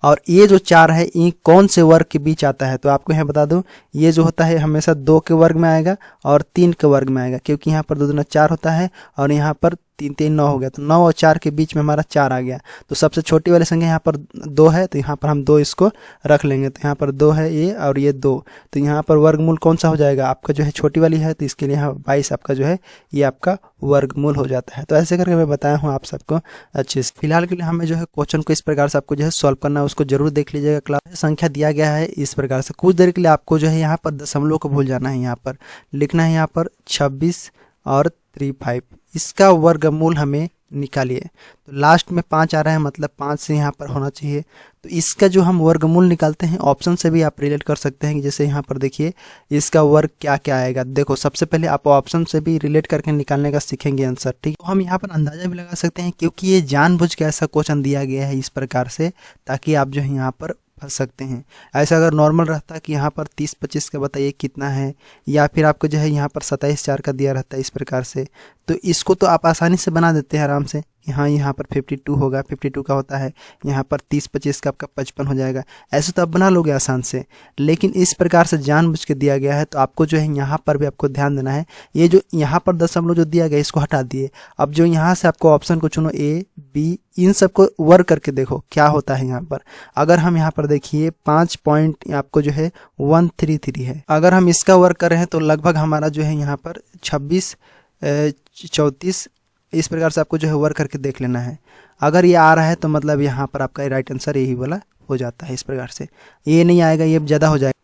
और ये जो 4 है ये कौन से वर्ग के बीच आता है, तो आपको यहाँ बता दूं, ये जो होता है हमेशा 2 के वर्ग में आएगा और 3 के वर्ग में आएगा, क्योंकि यहाँ पर 2 दूना 4 होता है और यहाँ पर 3 3 9 हो गया। तो 9 और 4 के बीच में हमारा 4 आ गया। तो सबसे छोटी वाली संख्या यहाँ पर 2 है, तो यहाँ पर हम 2 इसको रख लेंगे। तो यहाँ पर 2 है ये और ये 2, तो यहाँ पर वर्गमूल कौन सा हो जाएगा आपका, जो है छोटी वाली है, तो इसके लिए यहाँ 22 आपका जो है ये आपका वर्गमूल हो जाता है। तो ऐसे करके मैं बताया हूँ आप सबको अच्छे से। फिलहाल के लिए हमें जो है क्वेश्चन को इस प्रकार से आपको जो है सॉल्व करना है, उसको जरूर देख लीजिएगा। क्लास संख्या दिया गया है इस प्रकार से, कुछ देर के लिए आपको जो है यहाँ पर दशमलव को भूल जाना है, यहाँ पर लिखना है यहाँ पर 26 और 35, इसका वर्गमूल हमें निकालिए। तो लास्ट में 5 आ रहा है, मतलब 5 से यहाँ पर होना चाहिए। तो इसका जो हम वर्गमूल निकालते हैं ऑप्शन से भी आप रिलेट कर सकते हैं, जैसे यहाँ पर देखिए इसका वर्ग क्या क्या आएगा। देखो सबसे पहले आप ऑप्शन से भी रिलेट करके निकालने का सीखेंगे आंसर। ठीक, तो हम यहाँ पर अंदाजा भी लगा सकते हैं, क्योंकि ये जानबूझ के ऐसा क्वेश्चन दिया गया है इस प्रकार से, ताकि आप जो है यहाँ पर फंस सकते हैं। ऐसा अगर नॉर्मल रहता कि यहाँ पर 30-25 का बताइए कितना है, या फिर आपको जो है यहाँ पर 27/4 का दिया रहता है इस प्रकार से, तो इसको तो आप आसानी से बना देते हैं आराम से। हाँ, यहाँ पर 52 होगा, 52 का होता है, यहाँ पर 30-25 का आपका 55 हो जाएगा। ऐसे तो आप बना लोगे आसान से, लेकिन इस प्रकार से जानबूझ के दिया गया है, तो आपको जो है यहाँ पर भी आपको ध्यान देना है। ये जो यहाँ पर दशमलव जो दिया गया इसको हटा दिए। अब जो यहाँ से आपको ऑप्शन को चुनो, ए बी, इन सबको वर्क करके देखो क्या होता है यहाँ पर। अगर हम यहाँ पर देखिए 5 पॉइंट आपको जो है 133 है। अगर हम इसका वर्क कर रहे हैं तो लगभग हमारा जो है यहाँ पर 26 34 इस प्रकार से आपको जो है वर्क करके देख लेना है। अगर ये आ रहा है तो मतलब यहाँ पर आपका राइट आंसर यही वाला हो जाता है। इस प्रकार से ये नहीं आएगा, ये ज़्यादा हो जाएगा,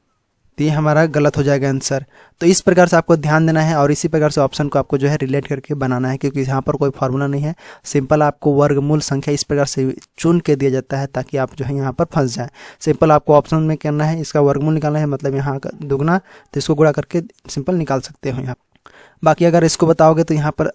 तो ये हमारा गलत हो जाएगा आंसर। तो इस प्रकार से आपको ध्यान देना है और इसी प्रकार से ऑप्शन को आपको जो है रिलेट करके बनाना है, क्योंकि यहाँ पर कोई फार्मूला नहीं है। सिंपल आपको वर्गमूल संख्या इस प्रकार से चुन के दिया जाता है ताकि आप जो है यहाँ पर फंस जाए। सिंपल आपको ऑप्शन में करना है, इसका वर्गमूल निकालना है, मतलब यहाँ का दुगना, तो इसको गुणा करके सिंपल निकाल सकते हो यहाँ। बाकी अगर इसको बताओगे तो यहाँ पर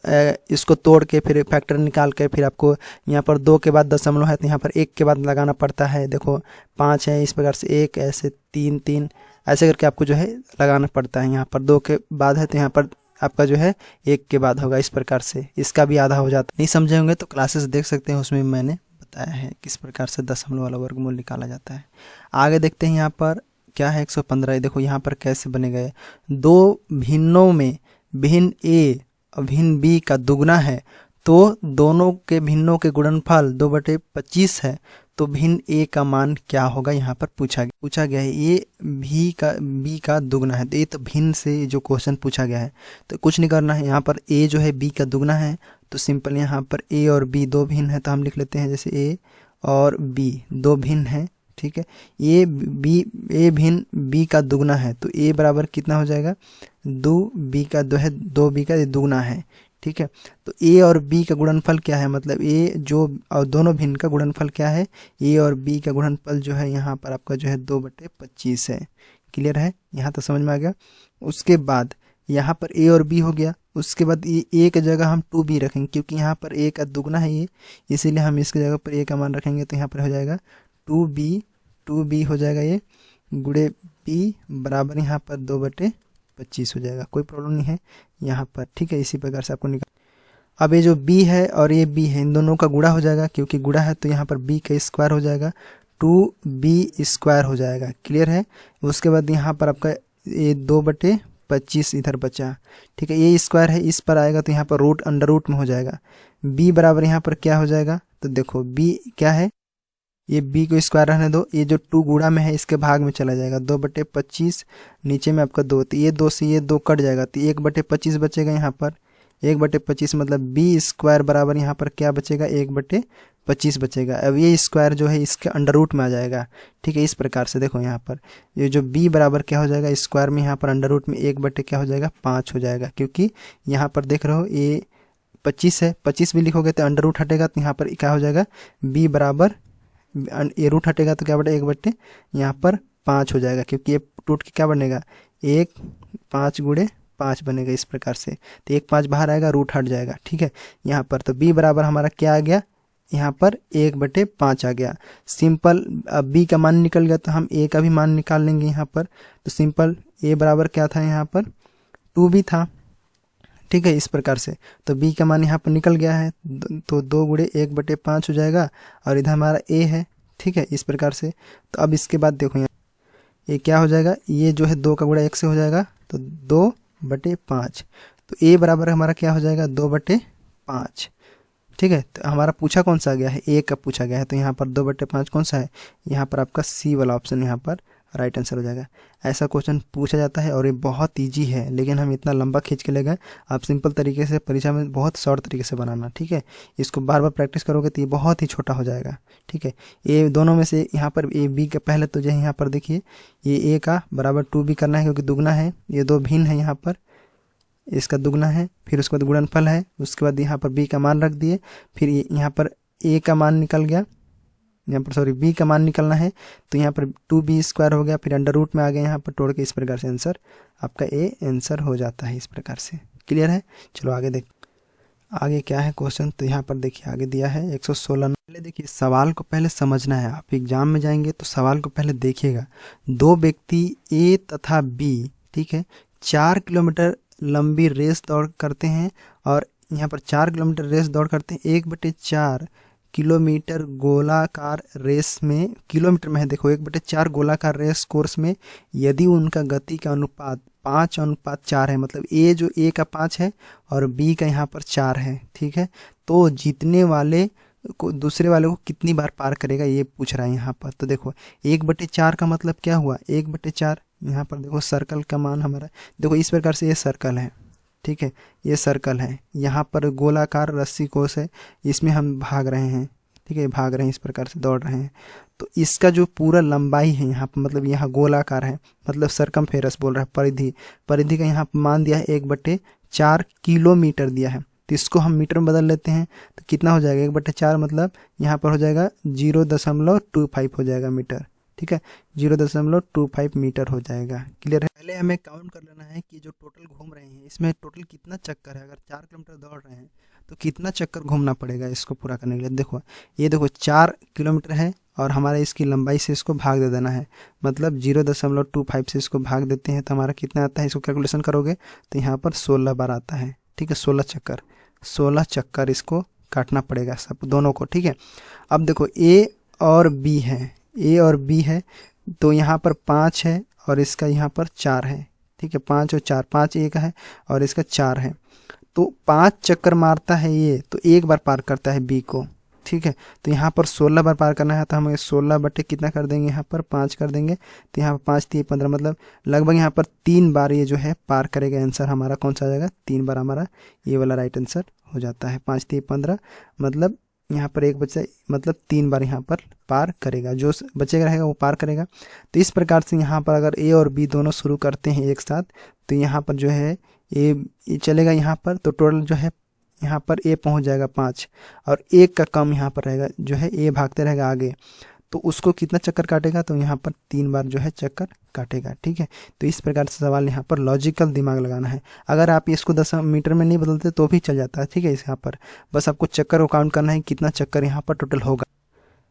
इसको तोड़ के फिर फैक्टर निकाल के फिर आपको यहाँ पर 2 के बाद दशमलव है तो यहाँ पर 1 के बाद लगाना पड़ता है। देखो 5 है, इस प्रकार से 1, ऐसे 3 3 ऐसे करके आपको जो है लगाना पड़ता है। यहाँ पर 2 के बाद है तो यहाँ पर आपका जो है 1 के बाद होगा। इस प्रकार से इसका भी आधा हो जाता है। नहीं समझे होंगे तो क्लासेस देख सकते हैं, उसमें मैंने बताया है किस प्रकार से दशमलव वाला वर्गमूल निकाला जाता है। आगे देखते हैं यहाँ पर क्या है 115। देखो यहाँ पर कैसे बनेगा, 2 भिन्नों में भिन्न ए और भिन्न बी का दुगना है, तो दोनों के भिन्नों के गुणनफल 2/25 है, तो भिन्न ए का मान क्या होगा यहाँ पर पूछा गया है। ये बी का दुगना है, तो ये तो भिन्न से जो क्वेश्चन पूछा गया है, तो कुछ नहीं करना है। यहाँ पर ए जो है बी का दुगना है, तो सिंपल यहाँ पर ए और बी 2 भिन्न है, तो हम लिख लेते हैं जैसे ए और बी 2 भिन्न है, ठीक है। ए भिन्न बी का दुगना है, तो ए बराबर कितना हो जाएगा, 2b का 2b का दुगना है, ठीक है। तो ए और बी का गुणनफल क्या है, मतलब ए जो और दोनों भिन्न का गुणनफल क्या है, ए और बी का गुणनफल जो है यहाँ पर आपका जो है 2/25 है। क्लियर है, यहाँ तो समझ में आ गया। उसके बाद यहाँ पर ए और बी हो गया, उसके बाद ये ए की जगह हम 2b रखेंगे, क्योंकि यहाँ पर ए का दुगना है ये, इसीलिए हम इसकी जगह पर ए का मान रखेंगे, तो यहाँ पर हो जाएगा 2b हो जाएगा ये गुणे b बराबर यहाँ पर 2/25 हो जाएगा। कोई प्रॉब्लम नहीं है यहाँ पर, ठीक है। इसी प्रकार से आपको निकाल। अब ये जो b है और ये b है, इन दोनों का गुणा हो जाएगा, क्योंकि गुणा है तो यहाँ पर b का स्क्वायर हो जाएगा, 2b² हो जाएगा। क्लियर है। उसके बाद यहाँ पर आपका ये 2/25 इधर बचा, ठीक है। ये स्क्वायर है, इस पर आएगा तो यहाँ पर रूट अंडर रूट में हो जाएगा। b बराबर यहाँ पर क्या हो जाएगा, तो देखो b क्या है, ये b को स्क्वायर रहने दो, ये जो 2 गुणा में है इसके भाग में चला जाएगा, 2/25 नीचे में आपका 2, तो ये 2 से ये 2 कट जाएगा, तो 1/25 बचेगा यहाँ पर। 1/25 मतलब b² बराबर यहाँ पर क्या बचेगा, 1/25 बचेगा। अब ये स्क्वायर जो है इसके अंडर रूट में आ जाएगा, ठीक है। इस प्रकार से देखो यहाँ पर ये जो b बराबर क्या हो जाएगा, स्क्वायर में यहाँ पर अंडर रूट में 1/5 हो जाएगा, क्योंकि यहाँ पर देख रहे हो ये 25 है, 25 भी लिखोगे तो अंडर रूट हटेगा, तो यहाँ पर क्या हो जाएगा, b बराबर ये रूट हटेगा तो क्या बटे 1 यहाँ पर 5 हो जाएगा, क्योंकि ये टूट के क्या बनेगा 1 5 गुणे 5 बनेगा। इस प्रकार से तो 1 5 बाहर आएगा, रूट हट जाएगा, ठीक है। यहाँ पर तो b बराबर हमारा क्या आ गया, यहाँ पर 1/5 आ गया। सिंपल अब b का मान निकल गया तो हम a का भी मान निकाल लेंगे यहाँ पर। तो सिंपल a बराबर क्या था, यहाँ पर 2b था, ठीक है। इस प्रकार से तो b का मान यहाँ पर निकल गया है, तो 2 गुणे 1/5 हो जाएगा, और इधर हमारा a है, ठीक है। इस प्रकार से तो अब इसके बाद देखो यहाँ ये क्या हो जाएगा, ये जो है 2 का गुणा 1 से हो जाएगा, तो 2/5, तो a बराबर हमारा क्या हो जाएगा 2/5, ठीक है। तो हमारा पूछा कौन सा आ गया है, a का पूछा गया है, तो यहाँ पर 2/5 कौन सा है, यहाँ पर आपका c वाला ऑप्शन यहाँ पर राइट आंसर हो जाएगा। ऐसा क्वेश्चन पूछा जाता है और ये बहुत इजी है, लेकिन हम इतना लंबा खींच के ले गए। आप सिंपल तरीके से परीक्षा में बहुत शॉर्ट तरीके से बनाना, ठीक है। इसको बार बार प्रैक्टिस करोगे तो ये बहुत ही छोटा हो जाएगा, ठीक है। ये दोनों में से यहाँ पर ए बी का पहले तो जो है यहाँ पर देखिए ये a का बराबर 2b करना है, क्योंकि दुगना है, ये 2 भिन्न है, यहाँ पर इसका दुगना है, फिर उसके बाद गुणनफल है, उसके बाद यहाँ पर b का मान रख दिए, फिर यहाँ पर a का मान निकल गया, यहाँ पर सॉरी b का मान निकलना है, तो यहाँ पर 2b² हो गया, फिर अंडर रूट में आ गया, यहाँ पर तोड़ के इस प्रकार से आंसर आपका a आंसर हो जाता है। इस प्रकार से क्लियर है। चलो आगे देख। आगे क्या है क्वेश्चन, तो यहाँ पर देखिए आगे दिया है 116। पहले देखिए सवाल को पहले समझना है, आप एग्जाम में जाएंगे तो सवाल को पहले देखिएगा। दो व्यक्ति ए तथा बी, ठीक है, 4 किलोमीटर लंबी रेस दौड़ करते हैं, और यहाँ पर 4 किलोमीटर रेस दौड़ करते हैं। 1/4 किलोमीटर गोलाकार रेस में, किलोमीटर में है देखो, 1/4 गोलाकार रेस कोर्स में यदि उनका गति का अनुपात 5:4 है, मतलब ए जो ए का 5 है और बी का यहाँ पर 4 है, ठीक है, तो जीतने वाले को दूसरे वाले को कितनी बार पार करेगा ये पूछ रहा है यहाँ पर। तो देखो 1/4 का मतलब क्या हुआ, 1/4, यहाँ पर देखो सर्कल का मान हमारा, देखो इस प्रकार से ये सर्कल है, ठीक है, ये सर्कल है, यहाँ पर गोलाकार रस्सी कोस है, इसमें हम भाग रहे हैं, ठीक है, भाग रहे हैं, इस प्रकार से दौड़ रहे हैं। तो इसका जो पूरा लंबाई है यहाँ पर, मतलब यहाँ गोलाकार है, मतलब सरकमफेरस बोल रहा है, परिधि, परिधि का यहाँ मान दिया है 1/4 किलोमीटर दिया है, तो इसको हम मीटर में बदल लेते हैं तो कितना हो जाएगा, 1/4 मतलब यहाँ पर हो जाएगा 0.25 हो जाएगा मीटर, ठीक है, 0.25 मीटर हो जाएगा। क्लियर है। पहले हमें काउंट कर लेना है कि जो टोटल घूम रहे हैं इसमें टोटल कितना चक्कर है। अगर 4 किलोमीटर दौड़ रहे हैं तो कितना चक्कर घूमना पड़ेगा इसको पूरा करने के लिए। देखो ये देखो 4 किलोमीटर है और हमारा इसकी लंबाई से इसको भाग दे देना है, मतलब 0.25 से इसको भाग देते हैं तो हमारा कितना आता है, इसको कैलकुलेशन करोगे तो यहाँ पर 16 बार आता है, ठीक है, 16 चक्कर इसको काटना पड़ेगा सब दोनों को, ठीक है। अब देखो ए और बी है, तो यहाँ पर 5 है और इसका यहाँ पर 4 है, ठीक है, 5 और 4, 5 एक है और इसका 4 है, तो 5 चक्कर मारता है ये, तो एक बार पार करता है बी को, ठीक है। तो यहाँ पर 16 बार पार करना है, तो हम 16 बटे कितना कर देंगे, यहाँ पर 5 कर देंगे, तो यहाँ पर 5 3 15, मतलब लगभग यहाँ पर 3 बार ये जो है पार करेगा। आंसर हमारा कौन सा आ जाएगा, 3 बार हमारा ये वाला राइट आंसर हो जाता है। 5 3 15, मतलब यहाँ पर एक बच्चा, मतलब 3 बार यहाँ पर पार करेगा, जो बचेगा रहेगा वो पार करेगा। तो इस प्रकार से यहाँ पर अगर ए और बी दोनों शुरू करते हैं एक साथ, तो यहाँ पर जो है ए चलेगा यहाँ पर, तो टोटल जो है यहाँ पर ए पहुँच जाएगा 5 और एक का कम यहाँ पर रहेगा, जो है ए भागते रहेगा आगे, तो उसको कितना चक्कर काटेगा, तो यहाँ पर 3 बार जो है चक्कर काटेगा, ठीक है। तो इस प्रकार से सवाल यहाँ पर लॉजिकल दिमाग लगाना है। अगर आप इसको 10 मीटर में नहीं बदलते तो भी चल जाता है, ठीक है, इस यहाँ पर बस आपको चक्कर को काउंट करना है कितना चक्कर यहाँ पर टोटल होगा।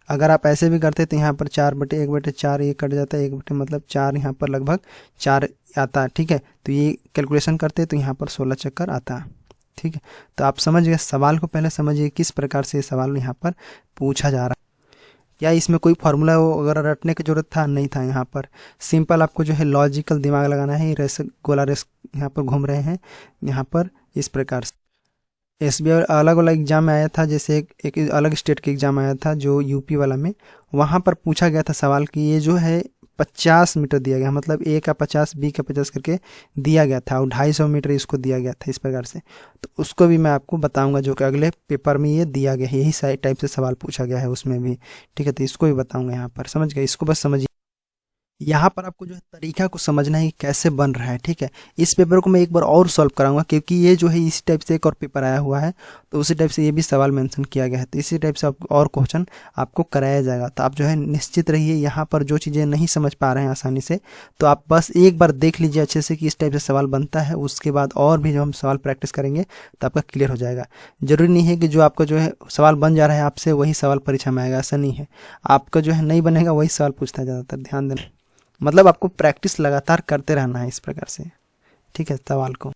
अगर आप ऐसे भी करते तो यहाँ पर 4/1/4 ये कट जाता है, 1 मतलब 4 यहाँ पर लगभग 4 आता है, ठीक है। तो ये कैलकुलेशन करते तो यहाँ पर 16 चक्कर आता है, ठीक है। तो आप समझ गए, सवाल को पहले समझिए किस प्रकार से सवाल यहाँ पर पूछा जा रहा है। क्या इसमें कोई फार्मूला वगैरह रटने की जरूरत था, नहीं था। यहाँ पर सिंपल आपको जो है लॉजिकल दिमाग लगाना है। रेस गोला रेस यहाँ पर घूम रहे हैं यहाँ पर इस प्रकार से। एसबीआई अलग अलग एग्जाम में आया था, जैसे एक अलग स्टेट के एग्जाम आया था जो यूपी वाला में, वहाँ पर पूछा गया था सवाल कि ये जो है 50 मीटर दिया गया, मतलब ए का 50 बी का 50 करके दिया गया था और 250 मीटर इसको दिया गया था इस प्रकार से। तो उसको भी मैं आपको बताऊंगा, जो कि अगले पेपर में ये दिया गया है, यही सारे टाइप से सवाल पूछा गया है उसमें भी, ठीक है। तो इसको भी बताऊंगा यहाँ पर, समझ गए, इसको बस समझिए। यहाँ पर आपको जो है तरीका को समझना है कि कैसे बन रहा है, ठीक है। इस पेपर को मैं एक बार और सॉल्व कराऊंगा, क्योंकि ये जो है इसी टाइप से एक और पेपर आया हुआ है, तो उसी टाइप से ये भी सवाल मेंशन किया गया है, तो इसी टाइप से और क्वेश्चन आपको कराया जाएगा। तो आप जो है निश्चित रहिए, यहाँ पर जो चीज़ें नहीं समझ पा रहे हैं आसानी से, तो आप बस एक बार देख लीजिए अच्छे से कि इस टाइप से सवाल बनता है। उसके बाद और भी जो हम सवाल प्रैक्टिस करेंगे तो आपका क्लियर हो जाएगा। जरूरी नहीं है कि जो आपका जो है सवाल बन जा रहा है आपसे वही सवाल परीक्षा में आएगा, ऐसा नहीं है। आपका जो है नहीं बनेगा वही सवाल पूछता है ज़्यादातर, ध्यान देना। मतलब आपको प्रैक्टिस लगातार करते रहना है इस प्रकार से, ठीक है, सवाल को।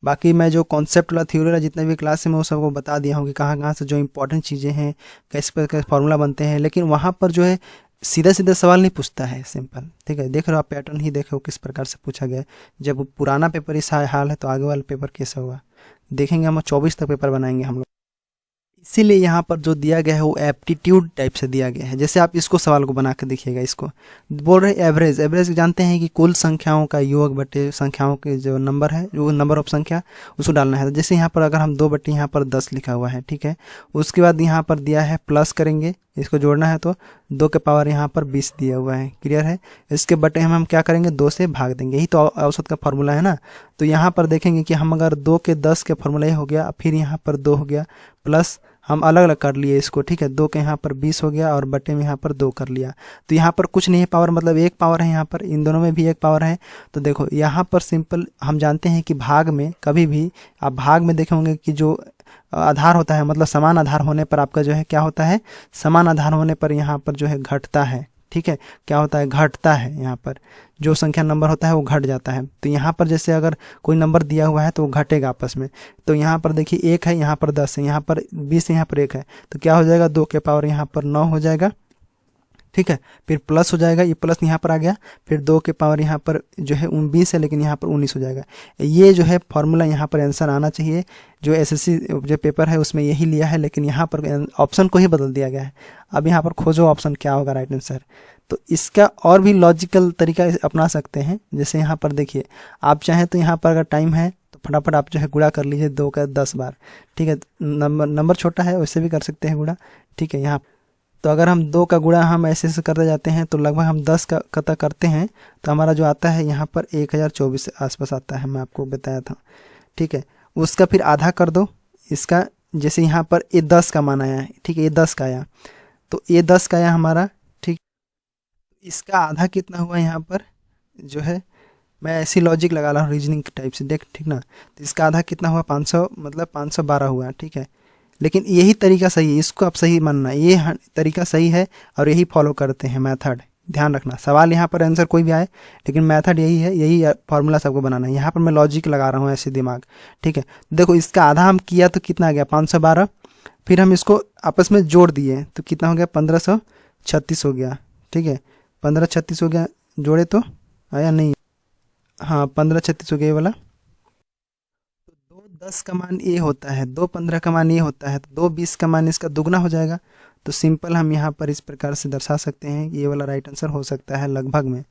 बाकी मैं जो कॉन्सेप्ट वाला थ्योरी वाला जितना भी क्लास है मैं वो सबको बता दिया हूँ कि कहाँ कहाँ से जो इंपॉर्टेंट चीज़ें हैं, कैसे कैसे फार्मूला बनते हैं, लेकिन वहाँ पर जो है सीधा सीधा सवाल नहीं पूछता है, सिंपल, ठीक है। देख रहे हो आप, पैटर्न ही देखो किस प्रकार से पूछा गया है। जब पुराना पेपर इस हाल है तो आगे वाला पेपर कैसा होगा देखेंगे हम। 24 तक पेपर बनाएंगे हम लोग, इसीलिए यहाँ पर जो दिया गया है वो एप्टीट्यूड टाइप से दिया गया है। जैसे आप इसको सवाल को बना के देखिएगा, इसको बोल रहे एवरेज। एवरेज जानते हैं कि कुल संख्याओं का योग बटे संख्याओं के जो नंबर है, जो नंबर ऑफ संख्या, उसको डालना है। जैसे यहाँ पर अगर हम 2 बटे यहाँ पर 10 लिखा हुआ है, ठीक है, उसके बाद यहाँ पर दिया है प्लस करेंगे, इसको जोड़ना है तो 2 के पावर यहाँ पर 20 दिया हुआ है, क्लियर है। इसके बटे हम क्या करेंगे, 2 से भाग देंगे, यही तो औसत का फार्मूला है ना। तो यहाँ पर देखेंगे कि हम अगर 2 के 10 के फार्मूला ही हो गया, फिर यहाँ पर 2 हो गया, प्लस हम अलग अलग कर लिए इसको, ठीक है। 2 के यहाँ पर 20 हो गया और बटे में यहाँ पर 2 कर लिया, तो यहाँ पर कुछ नहीं है पावर, मतलब एक पावर है यहाँ पर, इन दोनों में भी एक पावर है। तो देखो यहाँ पर सिंपल हम जानते हैं कि भाग में कभी भी आप भाग में देखे होंगे कि जो आधार होता है, मतलब समान आधार होने पर आपका जो है क्या होता है, समान आधार होने पर यहाँ पर जो है घटता है, ठीक है। क्या होता है, घटता है, यहाँ पर जो संख्या नंबर होता है वो घट जाता है। तो यहाँ पर जैसे अगर कोई नंबर दिया हुआ है तो वो घटेगा आपस में। तो यहाँ पर देखिए 1 है, यहाँ पर 10 है, यहाँ पर 20 है, यहाँ पर 1 है, तो क्या हो जाएगा, 2 के पावर यहाँ पर 9 हो जाएगा, ठीक है। फिर प्लस हो जाएगा, ये प्लस यहाँ पर आ गया, फिर 2 के पावर यहाँ पर जो है 20 है, लेकिन यहाँ पर 19 हो जाएगा। ये जो है फॉर्मूला यहाँ पर आंसर आना चाहिए। जो एसएससी जो पेपर है उसमें यही लिया है, लेकिन यहाँ पर ऑप्शन को ही बदल दिया गया है। अब यहाँ पर खोजो ऑप्शन क्या होगा राइट आंसर। तो इसका और भी लॉजिकल तरीका अपना सकते हैं। जैसे यहाँ पर देखिए, आप चाहें तो यहाँ पर अगर टाइम है तो फटाफट आप जो है गुणा कर लीजिए 2 का 10 बार, ठीक है। नंबर छोटा है वैसे भी कर सकते हैं गुणा, ठीक है। यहाँ तो अगर हम 2 का गुणा हम ऐसे से करते जाते हैं तो लगभग हम 10 का कता करते हैं तो हमारा जो आता है यहाँ पर 1024 के आसपास आता है, मैं आपको बताया था, ठीक है। उसका फिर आधा कर दो इसका, जैसे यहाँ पर ये 10 का मान आया है, ठीक है, ये 10 का आया, तो ये 10 का आया हमारा, ठीक। इसका आधा कितना हुआ यहाँ पर जो है, मैं ऐसी लॉजिक लगा रहा हूँ रीजनिंग टाइप से, देख, ठीक ना। तो इसका आधा कितना हुआ, 500, मतलब 512 हुआ, ठीक है। लेकिन यही तरीका सही है, इसको आप सही मानना, ये तरीका सही है और यही फॉलो करते हैं मेथड। ध्यान रखना, सवाल यहाँ पर आंसर कोई भी आए, लेकिन मेथड यही है, यही फॉर्मूला सबको बनाना है। यहाँ पर मैं लॉजिक लगा रहा हूँ ऐसे दिमाग, ठीक है। देखो इसका आधा हम किया तो कितना आ गया, 512, फिर हम इसको आपस में जोड़ दिए तो कितना हो गया, 1536 हो गया, ठीक है। 1536 हो गया, जोड़े तो आया नहीं, हाँ 1536 हो गया ये वाला। तो 2 10 का मान ये होता है, 2 15 का मान ये होता है, तो 2 20 का मान इसका दुगना हो जाएगा। तो सिंपल हम यहाँ पर इस प्रकार से दर्शा सकते हैं, ये वाला राइट आंसर हो सकता है लगभग में,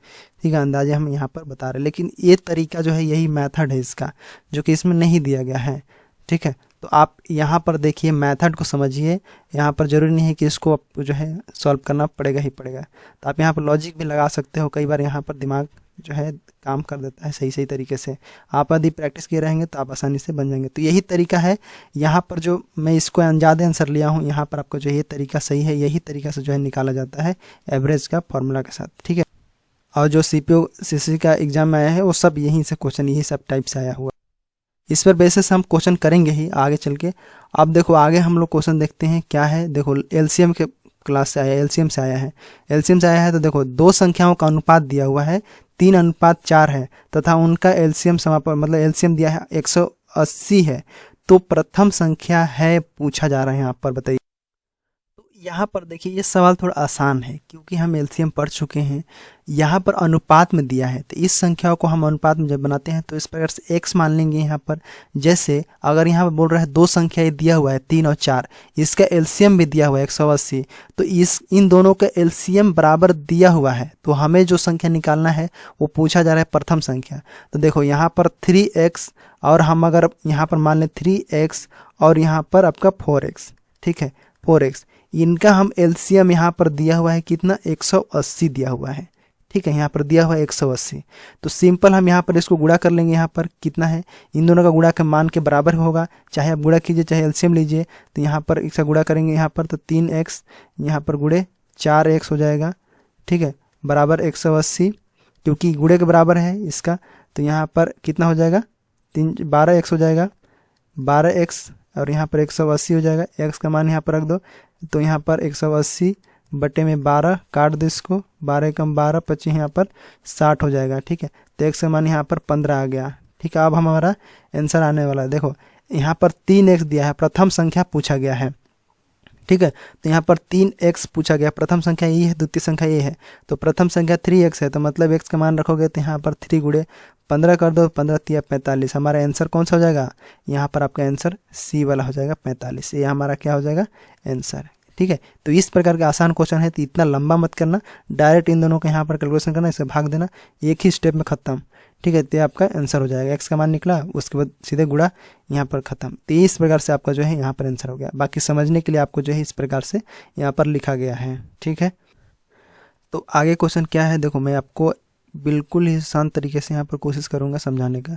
ठीक है। अंदाजे हम यहाँ पर बता रहे हैं, लेकिन ये तरीका जो है यही मेथड है इसका, जो कि इसमें नहीं दिया गया है, ठीक है। तो आप यहाँ पर देखिए मेथड को समझिए, यहाँ पर ज़रूरी नहीं है कि इसको आप जो है सॉल्व करना पड़ेगा ही पड़ेगा। तो आप यहाँ पर लॉजिक भी लगा सकते हो, कई बार यहाँ पर दिमाग जो है काम कर देता है सही सही तरीके से। आप यदि प्रैक्टिस किए रहेंगे तो आप आसानी से बन जाएंगे। तो यही तरीका है यहाँ पर, जो मैं इसको ज़्यादा आंसर लिया हूँ, यहाँ पर आपको जो ये तरीका सही है, यही तरीका से जो है निकाला जाता है एवरेज का फॉर्मूला के साथ, ठीक है। और जो CPO CC का एग्जाम में आया है वो सब यहीं से क्वेश्चन, यही सब टाइप से आया हुआ। इस पर बेसिस हम क्वेश्चन करेंगे ही आगे चल के। अब देखो आगे हम लोग क्वेश्चन देखते हैं क्या है। देखो एलसीएम के क्लास से आया है, एलसीएम से आया है, एलसीएम से आया है। तो देखो 2 संख्याओं का अनुपात दिया हुआ है 3:4 है तथा उनका एलसीएम समापन, मतलब एलसीएम दिया है 180 है। तो प्रथम संख्या है पूछा जा रहा है यहाँ पर, बताइए। तो यहाँ पर देखिए ये सवाल थोड़ा आसान है क्योंकि हम एलसीएम पढ़ चुके हैं। यहाँ पर अनुपात में दिया है, तो इस संख्याओं को हम अनुपात में जब बनाते हैं तो इस प्रकार से x मान लेंगे यहाँ पर। जैसे अगर यहाँ पर बोल रहा है 2 संख्या ये दिया हुआ है 3 और 4, इसका एलसीएम भी दिया हुआ है 180, तो इन दोनों का एलसीएम बराबर दिया हुआ है। तो हमें जो संख्या निकालना है वो पूछा जा रहा है प्रथम संख्या। तो देखो यहाँ पर 3x, और हम अगर यहाँ पर मान लें 3x और यहाँ पर आपका 4x, ठीक है, 4x, इनका हम एलसीएम यहाँ पर दिया हुआ है कितना, 180 दिया हुआ है, ठीक है। यहाँ पर दिया हुआ है 180। तो सिंपल हम यहाँ पर इसको गुणा कर लेंगे, यहाँ पर कितना है, इन दोनों का गुणा के मान के बराबर होगा, चाहे आप गुणा कीजिए चाहे एलसीएम लीजिए। तो यहाँ पर इसका गुणा करेंगे यहाँ पर, तो 3x यहाँ पर गुणे 4x हो जाएगा, ठीक है, बराबर 180, क्योंकि गुणे के बराबर है इसका। तो यहाँ पर कितना हो जाएगा, 12x हो जाएगा, 12x और यहाँ पर 180 हो जाएगा। x का मान यहाँ पर रख दो, तो यहाँ पर 180 बटे में 12 काट दो इसको, 12 कम 12 25, यहाँ पर 60 हो जाएगा, ठीक है। तो x का मान यहाँ पर 15 आ गया, ठीक है। अब हमारा आंसर आने वाला है। देखो यहाँ पर 3x दिया है, प्रथम संख्या पूछा गया है, ठीक है। तो यहाँ पर 3x पूछा गया, प्रथम संख्या ये है, द्वितीय संख्या ये है, तो प्रथम संख्या 3x है, तो मतलब x का मान रखोगे तो यहाँ पर 3 गुणे 15 कर दो, 15 3 45। हमारा आंसर कौन सा हो जाएगा, यहाँ पर आपका आंसर सी वाला हो जाएगा 45। ये हमारा क्या हो जाएगा आंसर, ठीक है। तो इस प्रकार का आसान क्वेश्चन है, तो इतना लंबा मत करना, डायरेक्ट इन दोनों का यहाँ पर कैलकुलेशन करना, इसे भाग देना, एक ही स्टेप में खत्म, ठीक है। तो आपका आंसर हो जाएगा, x का मान निकला, उसके बाद सीधे गुणा यहाँ पर खत्म। तो इस प्रकार से आपका जो है यहाँ पर आंसर हो गया। बाकी समझने के लिए आपको जो है इस प्रकार से यहाँ पर लिखा गया है, ठीक है। तो आगे क्वेश्चन क्या है, देखो मैं आपको बिल्कुल ही शांत तरीके से यहाँ पर कोशिश करूँगा समझाने का।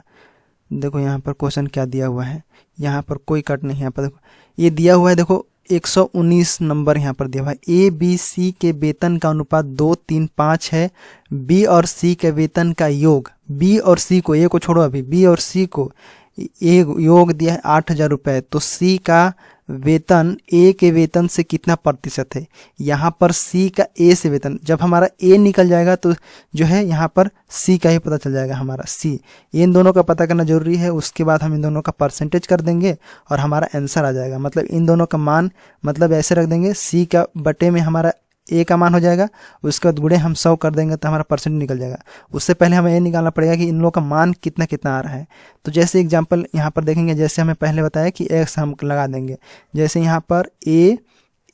देखो यहाँ पर क्वेश्चन क्या दिया हुआ है, यहाँ पर कोई कट नहीं, यहाँ पर देखो ये दिया हुआ है, देखो 119 नंबर यहाँ पर दिया हुआ है। ए बी सी के वेतन का अनुपात 2-3-5 है। बी और सी के वेतन का योग, बी और सी को, ए को छोड़ो अभी, बी और सी को ए योग दिया है 8,000 रुपये। तो सी का वेतन ए के वेतन से कितना प्रतिशत है? यहाँ पर सी का ए से वेतन, जब हमारा ए निकल जाएगा तो जो है यहाँ पर सी का ही पता चल जाएगा हमारा सी। इन दोनों का पता करना जरूरी है। उसके बाद हम इन दोनों का परसेंटेज कर देंगे और हमारा आंसर आ जाएगा। मतलब इन दोनों का मान मतलब ऐसे रख देंगे, सी का बटे में हमारा ए का मान हो जाएगा, उसके बाद गुणे हम 100 कर देंगे तो हमारा परसेंट निकल जाएगा। उससे पहले हमें ये निकालना पड़ेगा कि इन लोगों का मान कितना कितना आ रहा है। तो जैसे एग्जांपल यहाँ पर देखेंगे, जैसे हमें पहले बताया कि एक्स हम लगा देंगे। जैसे यहाँ पर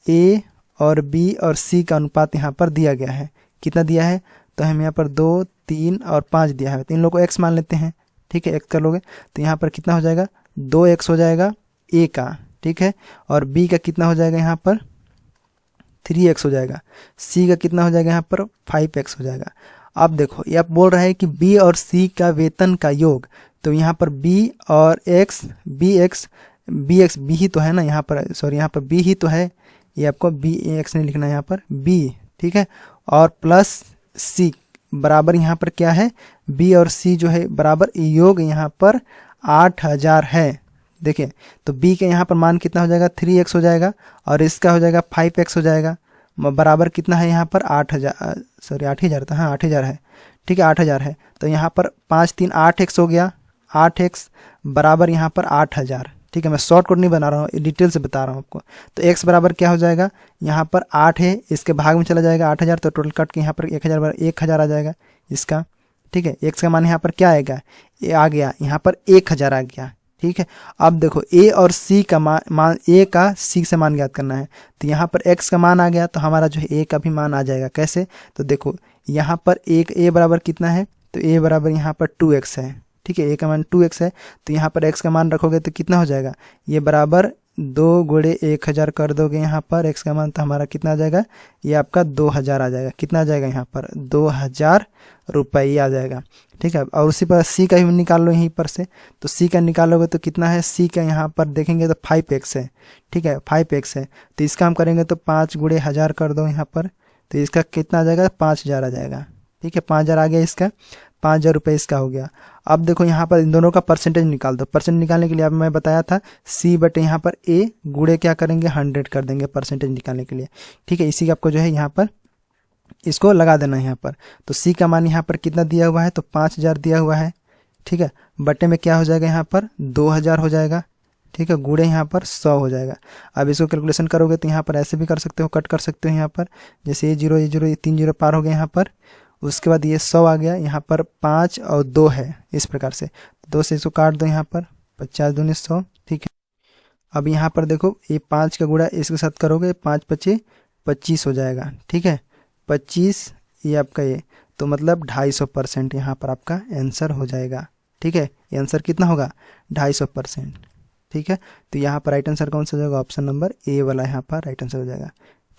ए और बी और सी का अनुपात यहाँ पर दिया गया है, कितना दिया है? तो हम यहाँ पर 2, 3 और 5 दिया है। तो इन लोगों को एक्स मान लेते हैं, ठीक है, एक्स कर लोगे तो यहाँ पर कितना हो जाएगा? 2x हो जाएगा ए का, ठीक है, और बी का कितना हो जाएगा यहाँ पर? 3x हो जाएगा। सी का कितना हो जाएगा यहाँ पर? 5x हो जाएगा। अब देखो ये आप बोल रहा है कि बी और सी का वेतन का योग, तो यहाँ पर बी और एक्स, बी ही तो है ना यहाँ पर, सॉरी यहाँ पर बी ही तो है, ये आपको बी एक्स नहीं लिखना है यहाँ पर, बी, ठीक है, और प्लस सी बराबर यहाँ पर क्या है? बी और सी जो है बराबर योग यहाँ पर 8,000 है। देखिए तो b के यहाँ पर मान कितना हो जाएगा? 3x हो जाएगा, और इसका हो जाएगा 5x हो जाएगा, बराबर कितना है यहाँ पर? 8,000, सॉरी 8,000 था, हाँ 8,000 है, ठीक है 8,000 है। तो यहाँ पर 5 3 8x हो गया, 8x बराबर यहाँ पर 8,000, ठीक है। मैं शॉर्टकट नहीं बना रहा हूँ, डिटेल से बता रहा हूँ आपको। तो x बराबर क्या हो जाएगा? यहाँ पर 8 है, इसके भाग में चला जाएगा 8,000, तो टोटल कट के यहाँ पर 1,000 आ जाएगा इसका, ठीक है। x का मान यहाँ पर क्या आएगा? ये आ गया यहाँ पर 1,000 आ गया, ठीक है। अब देखो ए और सी का मान ए का सी से मान ज्ञात करना है, तो यहाँ पर x का मान आ गया, तो हमारा जो है ए का भी मान आ जाएगा। कैसे? तो देखो यहाँ पर एक ए बराबर कितना है? तो ए बराबर यहाँ पर 2x है, ठीक है, ए का मान 2x है। तो यहाँ पर x का मान रखोगे तो कितना हो जाएगा? ये बराबर 2 गुणे 1,000 कर दोगे यहाँ पर x का मान, तो हमारा कितना आ जाएगा? ये आपका 2,000 आ जाएगा। कितना आ जाएगा यहाँ पर? 2,000 रुपये आ जाएगा, ठीक है। और उसी पर सी का भी निकाल लो यहीं पर से, तो सी का निकालोगे तो कितना है? सी का यहाँ पर देखेंगे तो 5x है, ठीक है, 5x है। तो इसका हम करेंगे तो 5 गुणे 1,000 कर दो यहाँ पर, तो इसका कितना आ जाएगा? 5,000 आ जाएगा, ठीक है, 5,000 आ गया इसका, 5,000 रुपये इसका हो गया। अब देखो यहाँ पर इन दोनों का परसेंटेज निकाल दो। परसेंटेज निकालने के लिए अब मैं बताया था सी बटे यहाँ पर ए गुणे क्या करेंगे? 100 कर देंगे परसेंटेज निकालने के लिए, ठीक है। इसी का आपको जो है यहाँ पर इसको लगा देना है यहाँ पर। तो सी का मान यहाँ पर कितना दिया हुआ है? तो 5,000 दिया हुआ है, ठीक है, बटे में क्या हो जाएगा यहाँ पर? 2,000 हो जाएगा, ठीक है, गुणे यहाँ पर 100 हो जाएगा। अब इसको कैलकुलेशन करोगे तो यहाँ पर ऐसे भी कर सकते हो, कट कर सकते हो यहाँ पर, जैसे ये 0 ये 3 0 पार हो गया यहाँ पर। उसके बाद ये 100 आ गया, यहाँ पर 5 और 2 है, इस प्रकार से 2 से इसको काट दो यहाँ पर, 50 दूनी 100, ठीक है। अब यहाँ पर देखो ये 5 का गुणा इसके साथ करोगे, 5 5 25 हो जाएगा, ठीक है, 25 ये आपका ये, तो मतलब 250% यहाँ पर आपका आंसर हो जाएगा, ठीक है। ये आंसर कितना होगा? 250%, ठीक है। तो यहाँ पर राइट आंसर कौन सा हो जाएगा? ऑप्शन नंबर ए वाला यहाँ पर राइट आंसर हो जाएगा,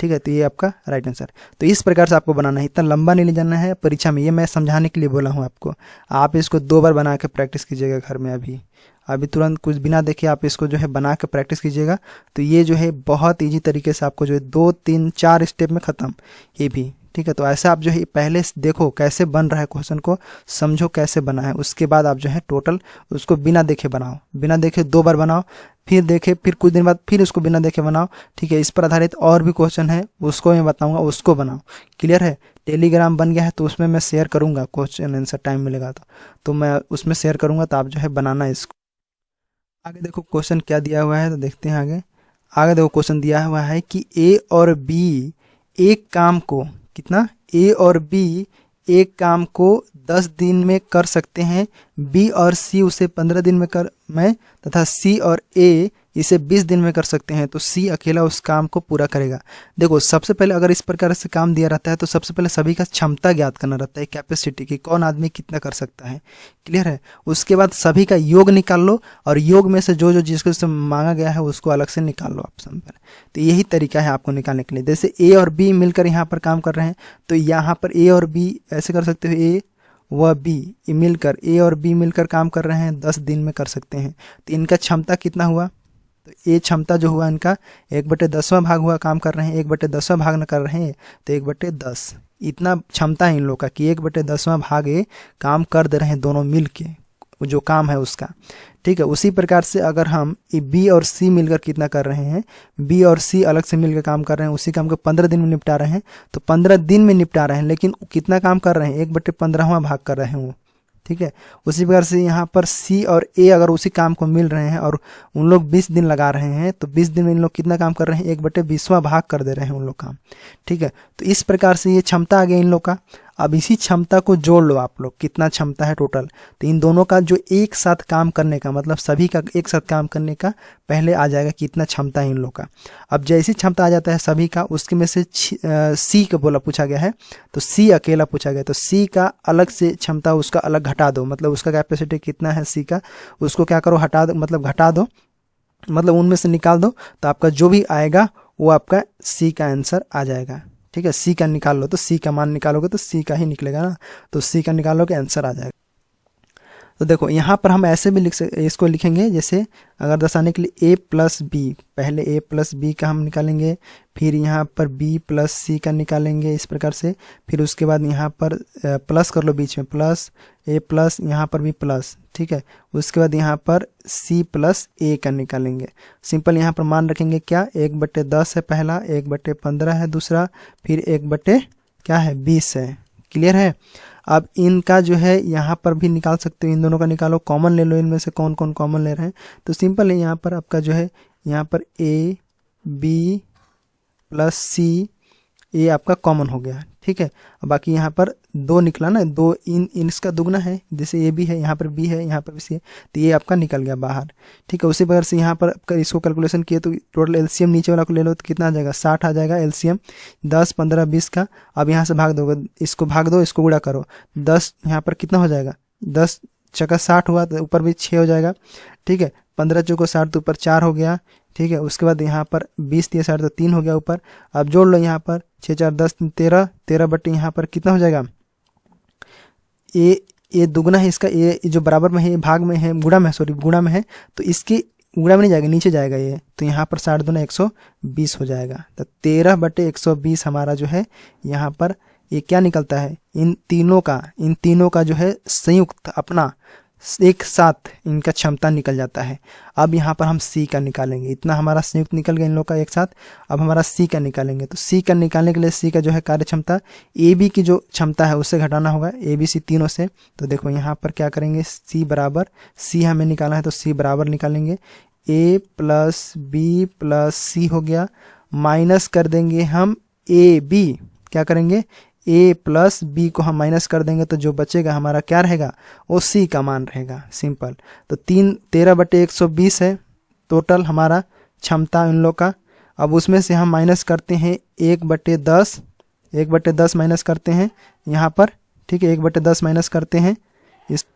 ठीक है। तो ये आपका राइट आंसर। तो इस प्रकार से आपको बनाना है, इतना लंबा नहीं ले जाना है परीक्षा में, ये मैं समझाने के लिए बोला हूँ आपको। आप इसको 2 बार बना के प्रैक्टिस कीजिएगा घर में, अभी तुरंत कुछ बिना देखे आप इसको जो है बना के प्रैक्टिस कीजिएगा। तो ये जो है बहुत ईजी तरीके से आपको जो है 2 3 4 स्टेप में ख़त्म, ये भी, ठीक है। तो ऐसे आप जो है पहले देखो कैसे बन रहा है क्वेश्चन को, समझो कैसे बना है, उसके बाद आप जो है टोटल उसको बिना देखे बनाओ, बिना देखे 2 बार बनाओ, फिर देखे, फिर कुछ दिन बाद फिर उसको बिना देखे बनाओ, ठीक है। इस पर आधारित और भी क्वेश्चन है, उसको मैं बताऊंगा, उसको बनाओ, क्लियर है। टेलीग्राम बन गया है तो उसमें मैं शेयर करूंगा क्वेश्चन आंसर, टाइम मिलेगा तो मैं उसमें शेयर करूंगा, तो आप जो है बनाना इसको। आगे देखो क्वेश्चन क्या दिया हुआ है, तो देखते हैं आगे देखो क्वेश्चन दिया हुआ है कि ए और बी एक काम को, कितना? ए और बी एक काम को 10 दिन में कर सकते हैं, बी और सी उसे 15 दिन में तथा सी और ए इसे 20 दिन में कर सकते हैं, तो सी अकेला उस काम को पूरा करेगा। देखो सबसे पहले अगर इस प्रकार से काम दिया रहता है तो सबसे पहले सभी का क्षमता ज्ञात करना रहता है, कैपेसिटी की, कौन आदमी कितना कर सकता है, क्लियर है। उसके बाद सभी का योग निकाल लो, और योग में से जो जो जिसको मांगा गया है उसको अलग से निकाल लो ऑप्शन पर। तो यही तरीका है आपको निकालने के लिए। जैसे ए और बी मिलकर यहाँ पर काम कर रहे हैं, तो यहाँ पर ए और बी ऐसे कर सकते हो, ए व बी मिलकर, ए और बी मिलकर काम कर रहे हैं, 10 दिन में कर सकते हैं। तो इनका क्षमता कितना हुआ? तो ये क्षमता जो हुआ इनका 1/10वां भाग हुआ, काम कर रहे हैं 1/10वां भाग न कर रहे हैं तो 1/10 इतना क्षमता है इन लोग का कि 1/10वां भाग ये काम कर दे रहे हैं दोनों मिल के, जो काम है उसका। ठीक है, उसी प्रकार से अगर हम बी और सी मिलकर कितना कर रहे हैं, बी और सी अलग से मिलकर काम कर रहे हैं, उसी काम को 15 दिन में निपटा रहे हैं, तो 15 दिन में निपटा रहे हैं, लेकिन कितना काम कर रहे हैं 1/15वां भाग कर रहे हैं वो। ठीक है, उसी प्रकार से यहाँ पर सी और ए अगर उसी काम को मिल रहे हैं और उन लोग 20 दिन लगा रहे हैं, तो 20 दिन में इन लोग कितना काम कर रहे हैं 1/20वां भाग कर दे रहे हैं उन लोग काम। ठीक है, तो इस प्रकार से ये क्षमता आ गया इन लोग का। अब इसी क्षमता को जोड़ लो आप लोग, कितना क्षमता है टोटल, तो इन दोनों का जो एक साथ काम करने का मतलब सभी का एक साथ काम करने का पहले आ जाएगा कितना क्षमता है इन लोग का। अब जैसी क्षमता आ जाता है सभी का, उसके में से सी का बोला पूछा गया है, तो सी अकेला पूछा गया, तो सी का अलग से क्षमता उसका अलग घटा दो, मतलब उसका कैपेसिटी कितना है सी का, उसको क्या करो हटा दो, मतलब घटा दो, मतलब उनमें से निकाल दो, तो आपका जो भी आएगा वो आपका सी का आंसर आ जाएगा। ठीक है, सी का निकाल लो, तो सी का मान निकालोगे तो सी का ही निकलेगा ना, तो सी का निकालोगे आंसर आ जाएगा। तो देखो यहाँ पर हम ऐसे भी इसको लिखेंगे, जैसे अगर दर्शाने के लिए a प्लस बी, पहले a प्लस बी का हम निकालेंगे, फिर यहाँ पर b प्लस सी का निकालेंगे इस प्रकार से, फिर उसके बाद यहाँ पर प्लस कर लो बीच में, प्लस a प्लस यहाँ पर भी प्लस। ठीक है, उसके बाद यहाँ पर c प्लस a का निकालेंगे। सिंपल यहाँ पर मान रखेंगे क्या, 1/10 है पहला, 1/15 है दूसरा, फिर 1/20 है। क्लियर है। अब इनका जो है यहाँ पर भी निकाल सकते हो, इन दोनों का निकालो, कॉमन ले लो, इनमें से कौन कौन कॉमन ले रहे हैं, तो सिंपल है यहाँ पर आपका जो है यहाँ पर a b प्लस सी, ये आपका कॉमन हो गया। ठीक है, बाकी यहाँ पर 2 निकला ना, 2 इसका दुगना है, जैसे ये भी है, यहाँ पर b है, यहाँ पर भी c है, तो ये आपका निकल गया बाहर। ठीक है, उसी प्रकार से यहाँ पर इसको कैलकुलेशन किए तो टोटल एलसीएम नीचे वाला को ले लो तो कितना आ जाएगा, 60 आ जाएगा एलसीएम 10 15 20 का। अब यहाँ से भाग दोगे, इसको भाग दो, इसको गुणा करो, 10 यहाँ पर कितना हो जाएगा, 10 चौका 60 हुआ, तो ऊपर भी 6 हो जाएगा। ठीक है, 15 चौको 60 तो ऊपर 4 हो गया। ठीक है, उसके बाद यहाँ पर 20 दिया 60 तो 3 हो गया ऊपर। अब जोड़ लो यहाँ पर 6 4 10 13, 13 बटे यहाँ पर कितना हो जाएगा, ये दुगना है इसका, ये जो बराबर में है, भाग में है, गुणा में, सॉरी गुणा में है, तो इसकी गुणा में नहीं जाएगा, नीचे जाएगा ये, तो यहाँ पर 60 दूना 120 हो जाएगा। तो 13/120 हमारा जो है यहाँ पर ये क्या निकलता है, इन तीनों का जो है संयुक्त अपना एक साथ इनका क्षमता निकल जाता है। अब यहाँ पर हम सी का निकालेंगे, इतना हमारा संयुक्त निकल गया इन लोग का एक साथ। अब हमारा सी का निकालेंगे, तो सी का निकालने के लिए सी का जो है कार्य क्षमता ए बी की जो क्षमता है उससे घटाना होगा, ए बी सी तीनों से। तो देखो यहाँ पर क्या करेंगे, सी बराबर, सी हमें निकालना है तो सी बराबर निकालेंगे, ए प्लस बी प्लस सी हो गया, माइनस कर देंगे हम ए बी, क्या करेंगे a प्लस बी को हम माइनस कर देंगे, तो जो बचेगा हमारा क्या रहेगा, वो c का मान रहेगा। सिंपल, तो 13/120 है टोटल हमारा क्षमता इन लोग का। अब उसमें से हम माइनस करते हैं 1/10, 1/10 माइनस करते हैं यहाँ पर। ठीक है, 1/10 माइनस करते हैं इस,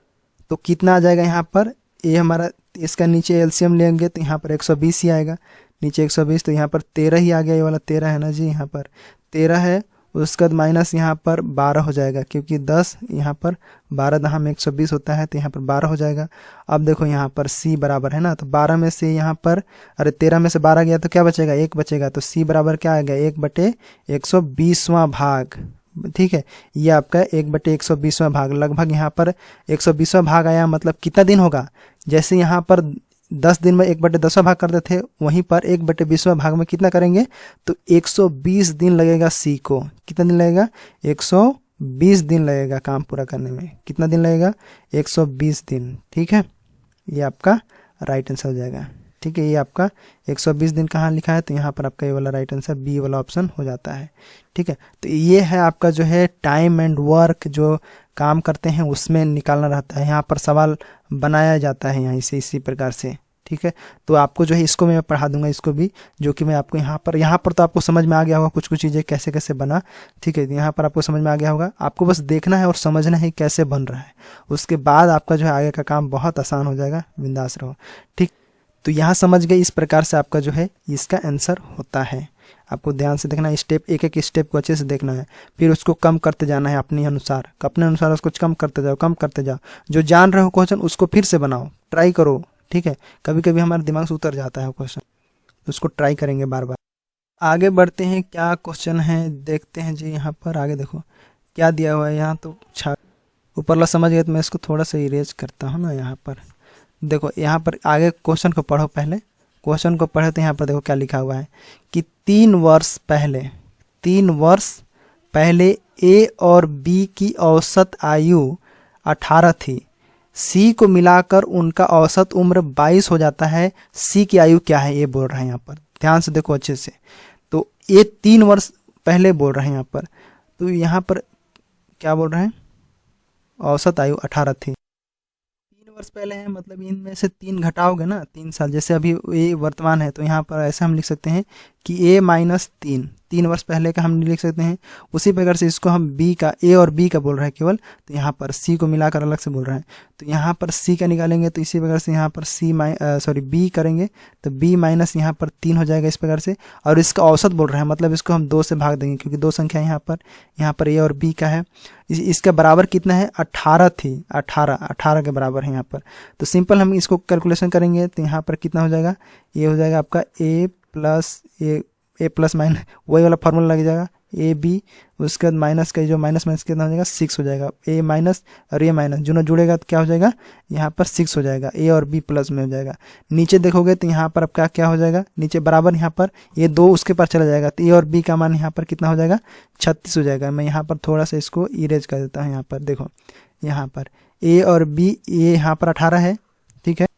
तो कितना आ जाएगा यहाँ पर, ये हमारा, इसका नीचे एलसीएम लेंगे तो यहाँ पर 120 ही आएगा, नीचे 120, तो यहाँ पर 13 ही आ गया, ये वाला 13 है ना जी, यहाँ पर 13 है। उसके बाद माइनस यहाँ पर 12 हो जाएगा, क्योंकि 10 यहाँ पर 12 दहा में 120 होता है, तो यहाँ पर 12 हो जाएगा। अब देखो यहाँ पर c बराबर है ना, तो 12 में से यहाँ पर, अरे 13 में से 12 गया तो क्या बचेगा, 1 बचेगा, तो c बराबर क्या आ गया, 1/120वां भाग। ठीक है, ये आपका 1/120वां भाग, लगभग यहाँ पर 120वां भाग आया, मतलब कितना दिन होगा, जैसे यहाँ पर 10 दिन में 1/10वां भाग करते थे, वहीं पर 1/20वां भाग में कितना करेंगे, तो 120 दिन लगेगा सी को। कितना दिन लगेगा, 120 दिन लगेगा काम पूरा करने में। कितना दिन लगेगा, 120 दिन। ठीक है, ये आपका राइट आंसर हो जाएगा। ठीक है, ये आपका 120 दिन कहाँ लिखा है, तो यहाँ पर आपका ये वाला राइट आंसर बी वाला ऑप्शन हो जाता है। ठीक है, तो ये है आपका जो है टाइम एंड वर्क, जो काम करते हैं उसमें निकालना रहता है, यहाँ पर सवाल बनाया जाता है यहाँ से इसी प्रकार से। ठीक है, तो आपको जो है इसको मैं पढ़ा दूंगा, इसको भी, जो कि मैं आपको यहाँ पर तो आपको समझ में आ गया होगा कुछ कुछ चीज़ें कैसे कैसे बना। ठीक है, यहाँ पर आपको समझ में आ गया होगा, आपको बस देखना है और समझना है कैसे बन रहा है, उसके बाद आपका जो है आगे का काम बहुत आसान हो जाएगा, बिंदास रहो। ठीक, तो यहाँ समझ गए, इस प्रकार से आपका जो है इसका आंसर होता है। आपको ध्यान से देखना है, स्टेप एक एक स्टेप को अच्छे से देखना है, फिर उसको कम करते जाना है अपने अनुसार उसको कम करते जाओ। जो जान रहे हो क्वेश्चन उसको फिर से बनाओ, ट्राई करो, ठीक है, कभी कभी हमारे दिमाग से उतर जाता है क्वेश्चन, तो उसको ट्राई करेंगे बार बार। आगे बढ़ते हैं, क्या क्वेश्चन है देखते हैं जी। यहाँ पर आगे देखो क्या दिया हुआ है, यहाँ तो ऊपर वाला समझ गए, तो मैं इसको थोड़ा सा इरेज करता हूँ ना। यहाँ पर देखो, यहाँ पर आगे क्वेश्चन को पढ़ो, पहले क्वेश्चन को पढ़े तो यहाँ पर देखो क्या लिखा हुआ है कि 3 वर्ष पहले ए और बी की औसत आयु 18 थी। सी को मिलाकर उनका औसत उम्र 22 हो जाता है। सी की आयु क्या है ये बोल रहे हैं यहाँ पर, ध्यान से देखो अच्छे से। तो ये 3 वर्ष पहले बोल रहे हैं यहाँ पर, तो यहाँ पर क्या बोल रहे हैं, औसत आयु 18 थी। 3 वर्ष पहले है मतलब इनमें से 3 घटाओगे ना, 3 साल, जैसे अभी ए वर्तमान है, तो यहाँ पर ऐसे हम लिख सकते हैं कि ए माइनस 3 वर्ष पहले का हम लिख सकते हैं। उसी प्रकार से इसको हम बी का, ए और बी का बोल रहे हैं केवल, तो यहाँ पर सी को मिलाकर अलग से बोल रहे हैं, तो यहाँ पर सी का निकालेंगे, तो इसी प्रकार से यहाँ पर बी करेंगे, तो बी माइनस यहाँ पर 3 हो जाएगा इस प्रकार से। और इसका औसत बोल रहे हैं, मतलब इसको हम 2 से भाग देंगे, क्योंकि 2 संख्या यहाँ पर ए और बी का है। इसका बराबर कितना है, 18 थी, 18 के बराबर है यहाँ पर। तो सिंपल हम इसको कैलकुलेशन करेंगे, तो यहाँ पर कितना हो जाएगा, ये हो जाएगा आपका ए प्लस माइनस वही वाला फार्मूला लग जाएगा, ए बी, उसके बाद माइनस का जो माइनस कितना हो जाएगा, 6 हो जाएगा। ए माइनस और ए माइनस दोनों जुड़ेगा तो क्या हो जाएगा, यहाँ पर 6 हो जाएगा, ए और बी प्लस में हो जाएगा। नीचे देखोगे तो यहाँ पर आपका क्या हो जाएगा, नीचे बराबर यहाँ पर ये 2 उसके पास चला जाएगा, तो ए और बी का मान यहाँ पर कितना हो जाएगा, 36 हो जाएगा। मैं यहाँ पर थोड़ा सा इसको इरेज कर देता हूँ। यहाँ पर देखो, यहाँ पर ए और बी, ये यहाँ पर 18 है, ठीक है,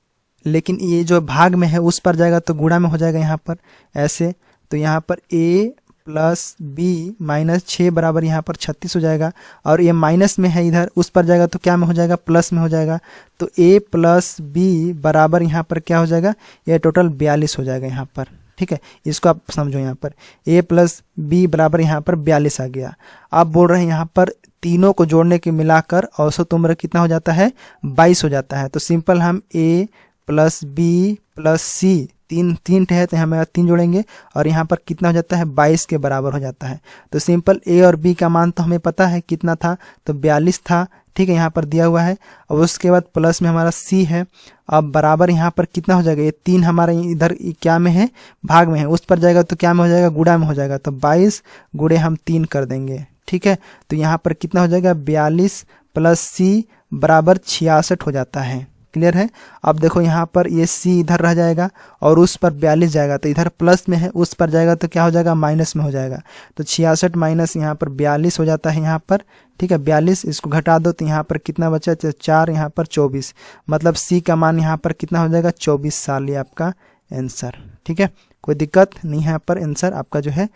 लेकिन ये जो भाग में है उस पर जाएगा तो गुणा में हो जाएगा यहाँ पर ऐसे। तो यहाँ पर a प्लस बी माइनस 6 बराबर यहाँ पर 36 हो जाएगा, और ये माइनस में है इधर, उस पर जाएगा तो क्या में हो जाएगा, प्लस में हो जाएगा। तो a प्लस बी बराबर यहाँ पर क्या हो जाएगा, ये टोटल 42 हो जाएगा यहाँ पर, ठीक है। इसको आप समझो, यहाँ पर a प्लस बी बराबर यहाँ पर 42 आ गया। आप बोल रहे हैं यहाँ पर तीनों को जोड़ने के मिलाकर औसत उम्र कितना हो जाता है, 22 हो जाता है। तो सिंपल हम a प्लस बी प्लस सी, तीन है तो हमें 3 जोड़ेंगे, और यहाँ पर कितना हो जाता है, 22 के बराबर हो जाता है। तो सिंपल ए और बी का मान तो हमें पता है कितना था, तो 42 था, ठीक है, यहाँ पर दिया हुआ है। और उसके बाद प्लस में हमारा सी है, अब बराबर यहाँ पर कितना हो जाएगा, ये 3 हमारे इधर क्या में है, भाग में है, उस पर जाएगा तो क्या में हो जाएगा, गुणा में हो जाएगा। तो 22 गुणे हम 3 कर देंगे, ठीक है। तो यहाँ पर कितना हो जाएगा, 42 प्लस सी बराबर 66 हो जाता है। क्लियर है। अब देखो यहाँ पर ये सी इधर रह जाएगा और उस पर 42 जाएगा, तो इधर प्लस में है, उस पर जाएगा तो क्या हो जाएगा, माइनस में हो जाएगा। तो 66 माइनस यहाँ पर 42 हो जाता है यहाँ पर, ठीक है। 42 इसको घटा दो तो यहाँ पर कितना बचा, 4 यहाँ पर 24, मतलब सी का मान यहाँ पर कितना हो जाएगा, 24 साल। ये आपका आंसर, ठीक है, कोई दिक्कत नहीं है। यहाँ पर आंसर आपका जो है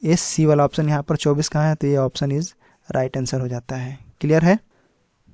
ये सी वाला ऑप्शन, यहाँ पर 24 कहाँ है, तो ये ऑप्शन इज राइट आंसर हो जाता है। क्लियर है,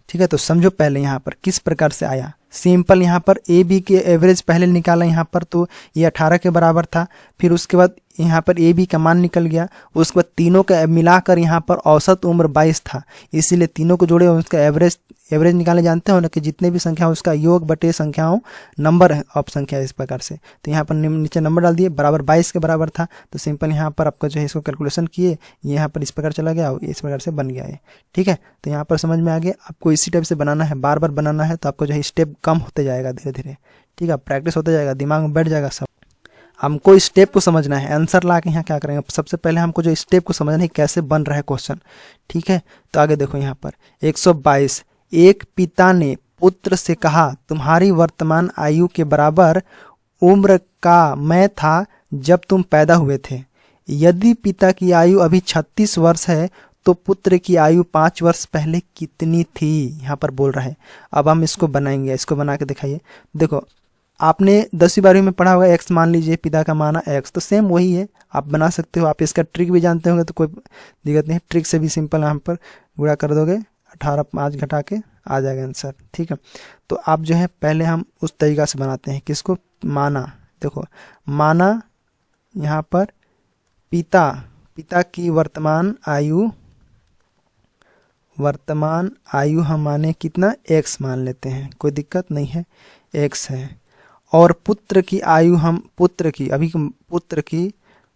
ठीक है। तो समझो पहले यहाँ पर किस प्रकार से आया। सिंपल यहाँ पर ए बी के एवरेज पहले निकाला यहाँ पर, तो ये 18 के बराबर था। फिर उसके बाद यहाँ पर ए बी का मान निकल गया, उसके बाद तीनों का मिलाकर यहाँ पर औसत उम्र 22 था, इसीलिए तीनों को जोड़े उसका एवरेज निकाले। जानते हो ना कि जितने भी संख्या हो उसका योग बटे संख्याओं नंबर है, ऑप संख्या इस प्रकार से। तो यहाँ पर नीचे नंबर डाल दिए, बराबर 22 के बराबर था, तो सिंपल यहाँ पर आपका जो है इसको कैलकुलेशन किए, ये यहाँ पर इस प्रकार चला गया, इस प्रकार से बन गया है, ठीक है। तो यहाँ पर समझ में आ गया। आपको इसी टाइप से बनाना है, बार बार बनाना है, तो आपको जो है स्टेप कम होते जाएगा धीरे धीरे, ठीक है। प्रैक्टिस होता जाएगा, दिमाग में बैठ जाएगा सब। हमको स्टेप को समझना है, आंसर ला के यहाँ क्या करेंगे, सबसे पहले हमको जो स्टेप को समझना है कैसे बन रहा है क्वेश्चन, ठीक है। तो आगे देखो यहाँ पर 122, एक पिता ने पुत्र से कहा, तुम्हारी वर्तमान आयु के बराबर उम्र का मैं था जब तुम पैदा हुए थे। यदि पिता की आयु अभी 36 वर्ष है तो पुत्र की आयु 5 वर्ष पहले कितनी थी, यहाँ पर बोल रहा है। अब हम इसको बनाएंगे, इसको बना के दिखाइए। देखो आपने 10वीं 12वीं में पढ़ा होगा, एक्स मान लीजिए, पिता का माना एक्स, तो सेम वही है, आप बना सकते हो। आप इसका ट्रिक भी जानते होंगे तो कोई दिक्कत नहीं है, ट्रिक से भी सिंपल यहाँ पर गुणा कर दोगे, 18 5 घटा के आ जाएगा आंसर, ठीक है। तो आप जो है पहले हम उस तरीका से बनाते हैं, किसको, माना। देखो माना यहाँ पर पिता की वर्तमान आयु हम माने कितना, एक्स मान लेते हैं, कोई दिक्कत नहीं है, एक्स है। और पुत्र की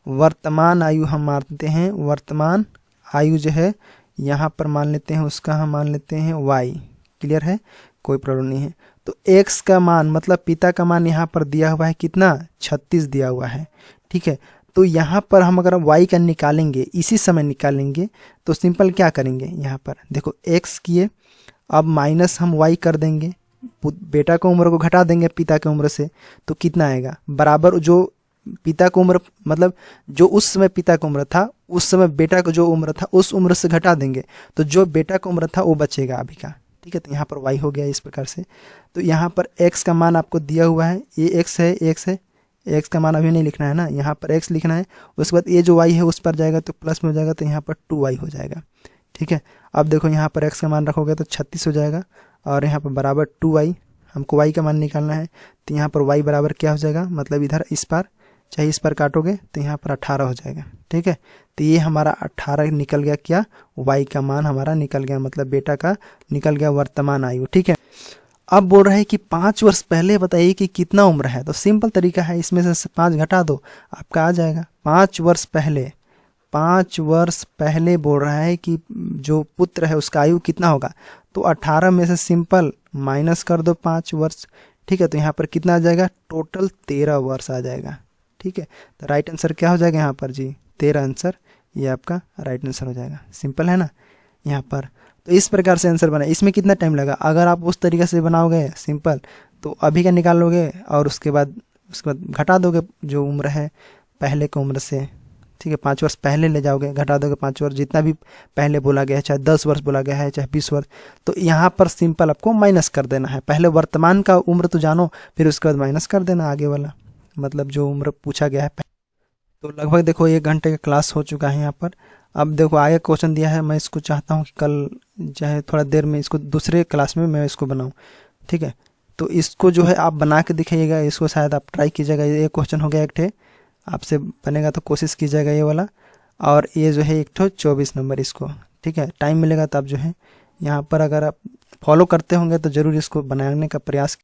वर्तमान आयु हम मानते हैं, वर्तमान आयु जो है यहाँ पर मान लेते हैं, उसका हम मान लेते हैं वाई। क्लियर है, कोई प्रॉब्लम नहीं है। तो x का मान मतलब पिता का मान यहाँ पर दिया हुआ है कितना, 36 दिया हुआ है। ठीक है, तो यहाँ पर हम अगर y का निकालेंगे, इसी समय निकालेंगे, तो सिंपल क्या करेंगे, यहाँ पर देखो x किए, अब माइनस हम y कर देंगे, बेटा की उम्र को घटा देंगे पिता की उम्र से, तो कितना आएगा, बराबर जो पिता की उम्र मतलब जो उस समय पिता की उम्र था उस समय बेटा का जो उम्र था उस उम्र से घटा देंगे, तो जो बेटा का उम्र था वो बचेगा अभी का। ठीक है, तो यहाँ पर y हो गया इस प्रकार से। तो यहाँ पर x का मान आपको दिया हुआ है, ये x है, x है, x का मान अभी नहीं लिखना है ना, यहाँ पर x लिखना है, उसके बाद ये जो y है उस पर जाएगा तो प्लस में हो जाएगा, तो यहाँ पर 2y हो जाएगा। ठीक है, अब देखो यहाँ पर x का मान रखोगे तो 36 हो जाएगा, और यहाँ पर बराबर 2y, हमको y का मान निकालना है, तो यहाँ पर y बराबर क्या हो जाएगा, मतलब इधर इस पर चाहे इस पर काटोगे तो यहाँ पर 18 हो जाएगा। ठीक है, तो ये हमारा 18 निकल गया, क्या, y का मान हमारा निकल गया, मतलब बेटा का निकल गया वर्तमान आयु। ठीक है, अब बोल रहे हैं कि 5 वर्ष पहले बताइए कि कितना उम्र है, तो सिंपल तरीका है, इसमें से 5 घटा दो, आपका आ जाएगा 5 वर्ष पहले। 5 वर्ष पहले बोल रहा है कि जो पुत्र है उसका आयु कितना होगा, तो 18 में से सिंपल माइनस कर दो 5 वर्ष। ठीक है, तो यहाँ पर कितना आ जाएगा, टोटल 13 वर्ष आ जाएगा। ठीक है, तो राइट आंसर क्या हो जाएगा यहाँ पर जी, 13 आंसर, ये आपका राइट आंसर हो जाएगा। सिंपल है ना यहाँ पर। तो इस प्रकार से आंसर बना। इसमें कितना टाइम लगा, अगर आप उस तरीके से बनाओगे सिंपल, तो अभी का निकालोगे और उसके बाद घटा दोगे जो उम्र है पहले की उम्र से। ठीक है, 5 वर्ष पहले ले जाओगे, घटा दोगे 5 वर्ष, जितना भी पहले बोला गया है, चाहे 10 वर्ष बोला गया है, चाहे 20 वर्ष, तो यहाँ पर सिंपल आपको माइनस कर देना है। पहले वर्तमान का उम्र तो जानो, फिर उसके बाद माइनस कर देना आगे वाला, मतलब जो उम्र पूछा गया है। तो लगभग देखो 1 घंटे का क्लास हो चुका है यहाँ पर। अब देखो आगे क्वेश्चन दिया है, मैं इसको चाहता हूँ कि कल चाहे थोड़ा देर में इसको दूसरे क्लास में मैं इसको बनाऊँ। ठीक है, तो इसको जो है आप बना के दिखाइएगा, इसको शायद आप ट्राई कीजिएगा। ये क्वेश्चन हो गया एक ठे, आपसे बनेगा तो कोशिश कीजिएगा ये वाला, और ये जो है एक ठो 24 नंबर इसको। ठीक है, टाइम मिलेगा तो आप जो है यहाँ पर अगर आप फॉलो करते होंगे तो ज़रूर इसको बनाने का प्रयास।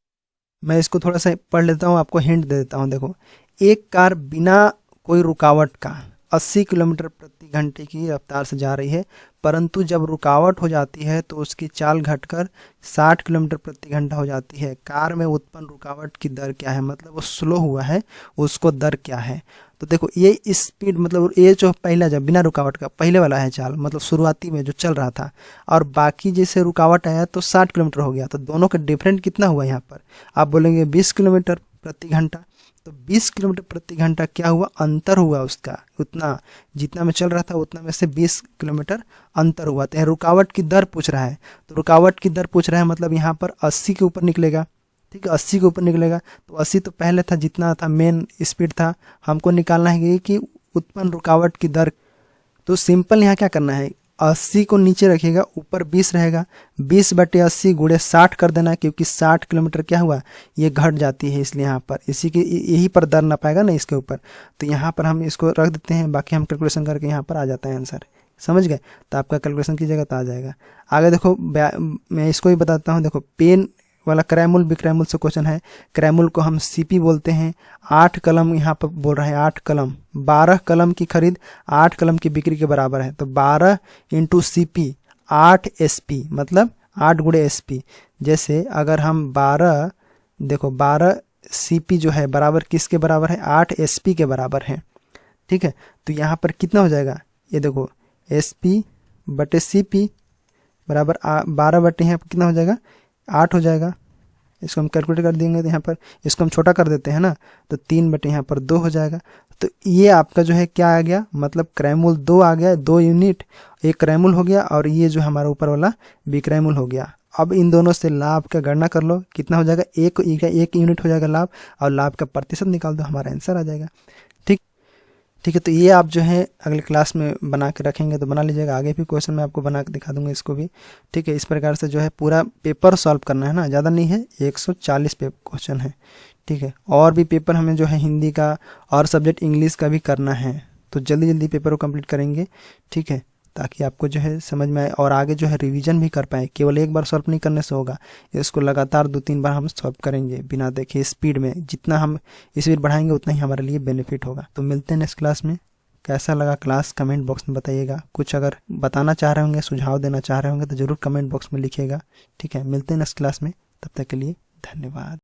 मैं इसको थोड़ा सा पढ़ लेता हूँ, आपको हिंट दे देता हूँ। देखो, एक कार बिना कोई रुकावट का 80 किलोमीटर प्रति घंटे की रफ्तार से जा रही है, परंतु जब रुकावट हो जाती है तो उसकी चाल घटकर 60 किलोमीटर प्रति घंटा हो जाती है। कार में उत्पन्न रुकावट की दर क्या है, मतलब वो स्लो हुआ है, उसको दर क्या है। तो देखो ये स्पीड, मतलब ये जो पहला जब बिना रुकावट का पहले वाला है चाल, मतलब शुरुआती में जो चल रहा था, और बाकी जैसे रुकावट आया तो 60 किलोमीटर हो गया, तो दोनों का डिफरेंट कितना हुआ यहाँ पर, आप बोलेंगे 20 किलोमीटर प्रति घंटा। तो 20 किलोमीटर प्रति घंटा क्या हुआ, अंतर हुआ उसका, उतना जितना में चल रहा था उतना में से 20 किलोमीटर अंतर हुआ। तो रुकावट की दर पूछ रहा है, तो रुकावट की दर पूछ रहा है, मतलब यहाँ पर 80 के ऊपर निकलेगा। ठीक है, 80 के ऊपर निकलेगा, तो 80 तो पहले था, जितना था मेन स्पीड था, हमको निकालना है कि उत्पन्न रुकावट की दर। तो सिंपल यहाँ क्या करना है, 80 को नीचे रखिएगा, ऊपर 20 रहेगा, 20/80 गुणे 60 कर देना, क्योंकि 60 किलोमीटर क्या हुआ, ये घट जाती है, इसलिए यहाँ पर इसी के यही पर दर ना पाएगा ना इसके ऊपर, तो यहाँ पर हम इसको रख देते हैं, बाकी हम कैलकुलेशन करके यहाँ पर आ जाता है आंसर। समझ गए, तो आपका कैलकुलेशन कीजिएगा तो आ जाएगा। आगे देखो मैं इसको ही बताता हूँ। देखो पेन वाला क्रैमुल विक्रैमुल से क्वेश्चन है। क्रैमुल को हम सीपी बोलते हैं। 8 कलम यहाँ पर बोल रहा है, 8 कलम, 12 कलम की खरीद 8 कलम की बिक्री के बराबर है। तो 12 इंटू सीपी 8 एसपी, मतलब 8 गुणे एसपी। जैसे अगर हम 12 देखो 12 सीपी जो है बराबर किसके बराबर है, 8 एसपी के बराबर है। ठीक है, तो यहाँ पर कितना हो जाएगा, ये देखो एसपी बटे सीपी बराबर 12 बटे यहाँ पर कितना हो जाएगा, 8 हो जाएगा। इसको हम कैलकुलेट कर देंगे, तो यहाँ पर इसको हम छोटा कर देते हैं ना, तो 3 बटे यहाँ पर 2 हो जाएगा। तो ये आपका जो है क्या आ गया, मतलब क्रैमुल 2 आ गया, 2 यूनिट, एक क्रैमुल हो गया, और ये जो हमारा ऊपर वाला विक्रैमुल हो गया। अब इन दोनों से लाभ का गणना कर लो, कितना हो जाएगा, एक यूनिट हो जाएगा लाभ, और लाभ का प्रतिशत निकाल दो, हमारा आंसर आ जाएगा। ठीक है, तो ये आप जो है अगले क्लास में बना के रखेंगे तो बना लीजिएगा। आगे भी क्वेश्चन मैं आपको बना के दिखा दूंगा इसको भी। ठीक है, इस प्रकार से जो है पूरा पेपर सॉल्व करना है ना, ज़्यादा नहीं है, 140 क्वेश्चन है। ठीक है, और भी पेपर हमें जो है हिंदी का और सब्जेक्ट इंग्लिश का भी करना है, तो जल्दी जल्दी पेपर को कंप्लीट करेंगे। ठीक है, ताकि आपको जो है समझ में आए और आगे जो है रिवीजन भी कर पाए। केवल एक बार सॉल्व नहीं करने से होगा, इसको लगातार 2-3 बार हम सॉल्व करेंगे बिना देखे स्पीड में। जितना हम स्पीड बढ़ाएंगे उतना ही हमारे लिए बेनिफिट होगा। तो मिलते हैं नेक्स्ट क्लास में। कैसा लगा क्लास कमेंट बॉक्स में बताइएगा। कुछ अगर बताना चाह रहे होंगे, सुझाव देना चाह रहे होंगे तो ज़रूर कमेंट बॉक्स में लिखिएगा। ठीक है, मिलते हैं नेक्स्ट क्लास में, तब तक के लिए धन्यवाद।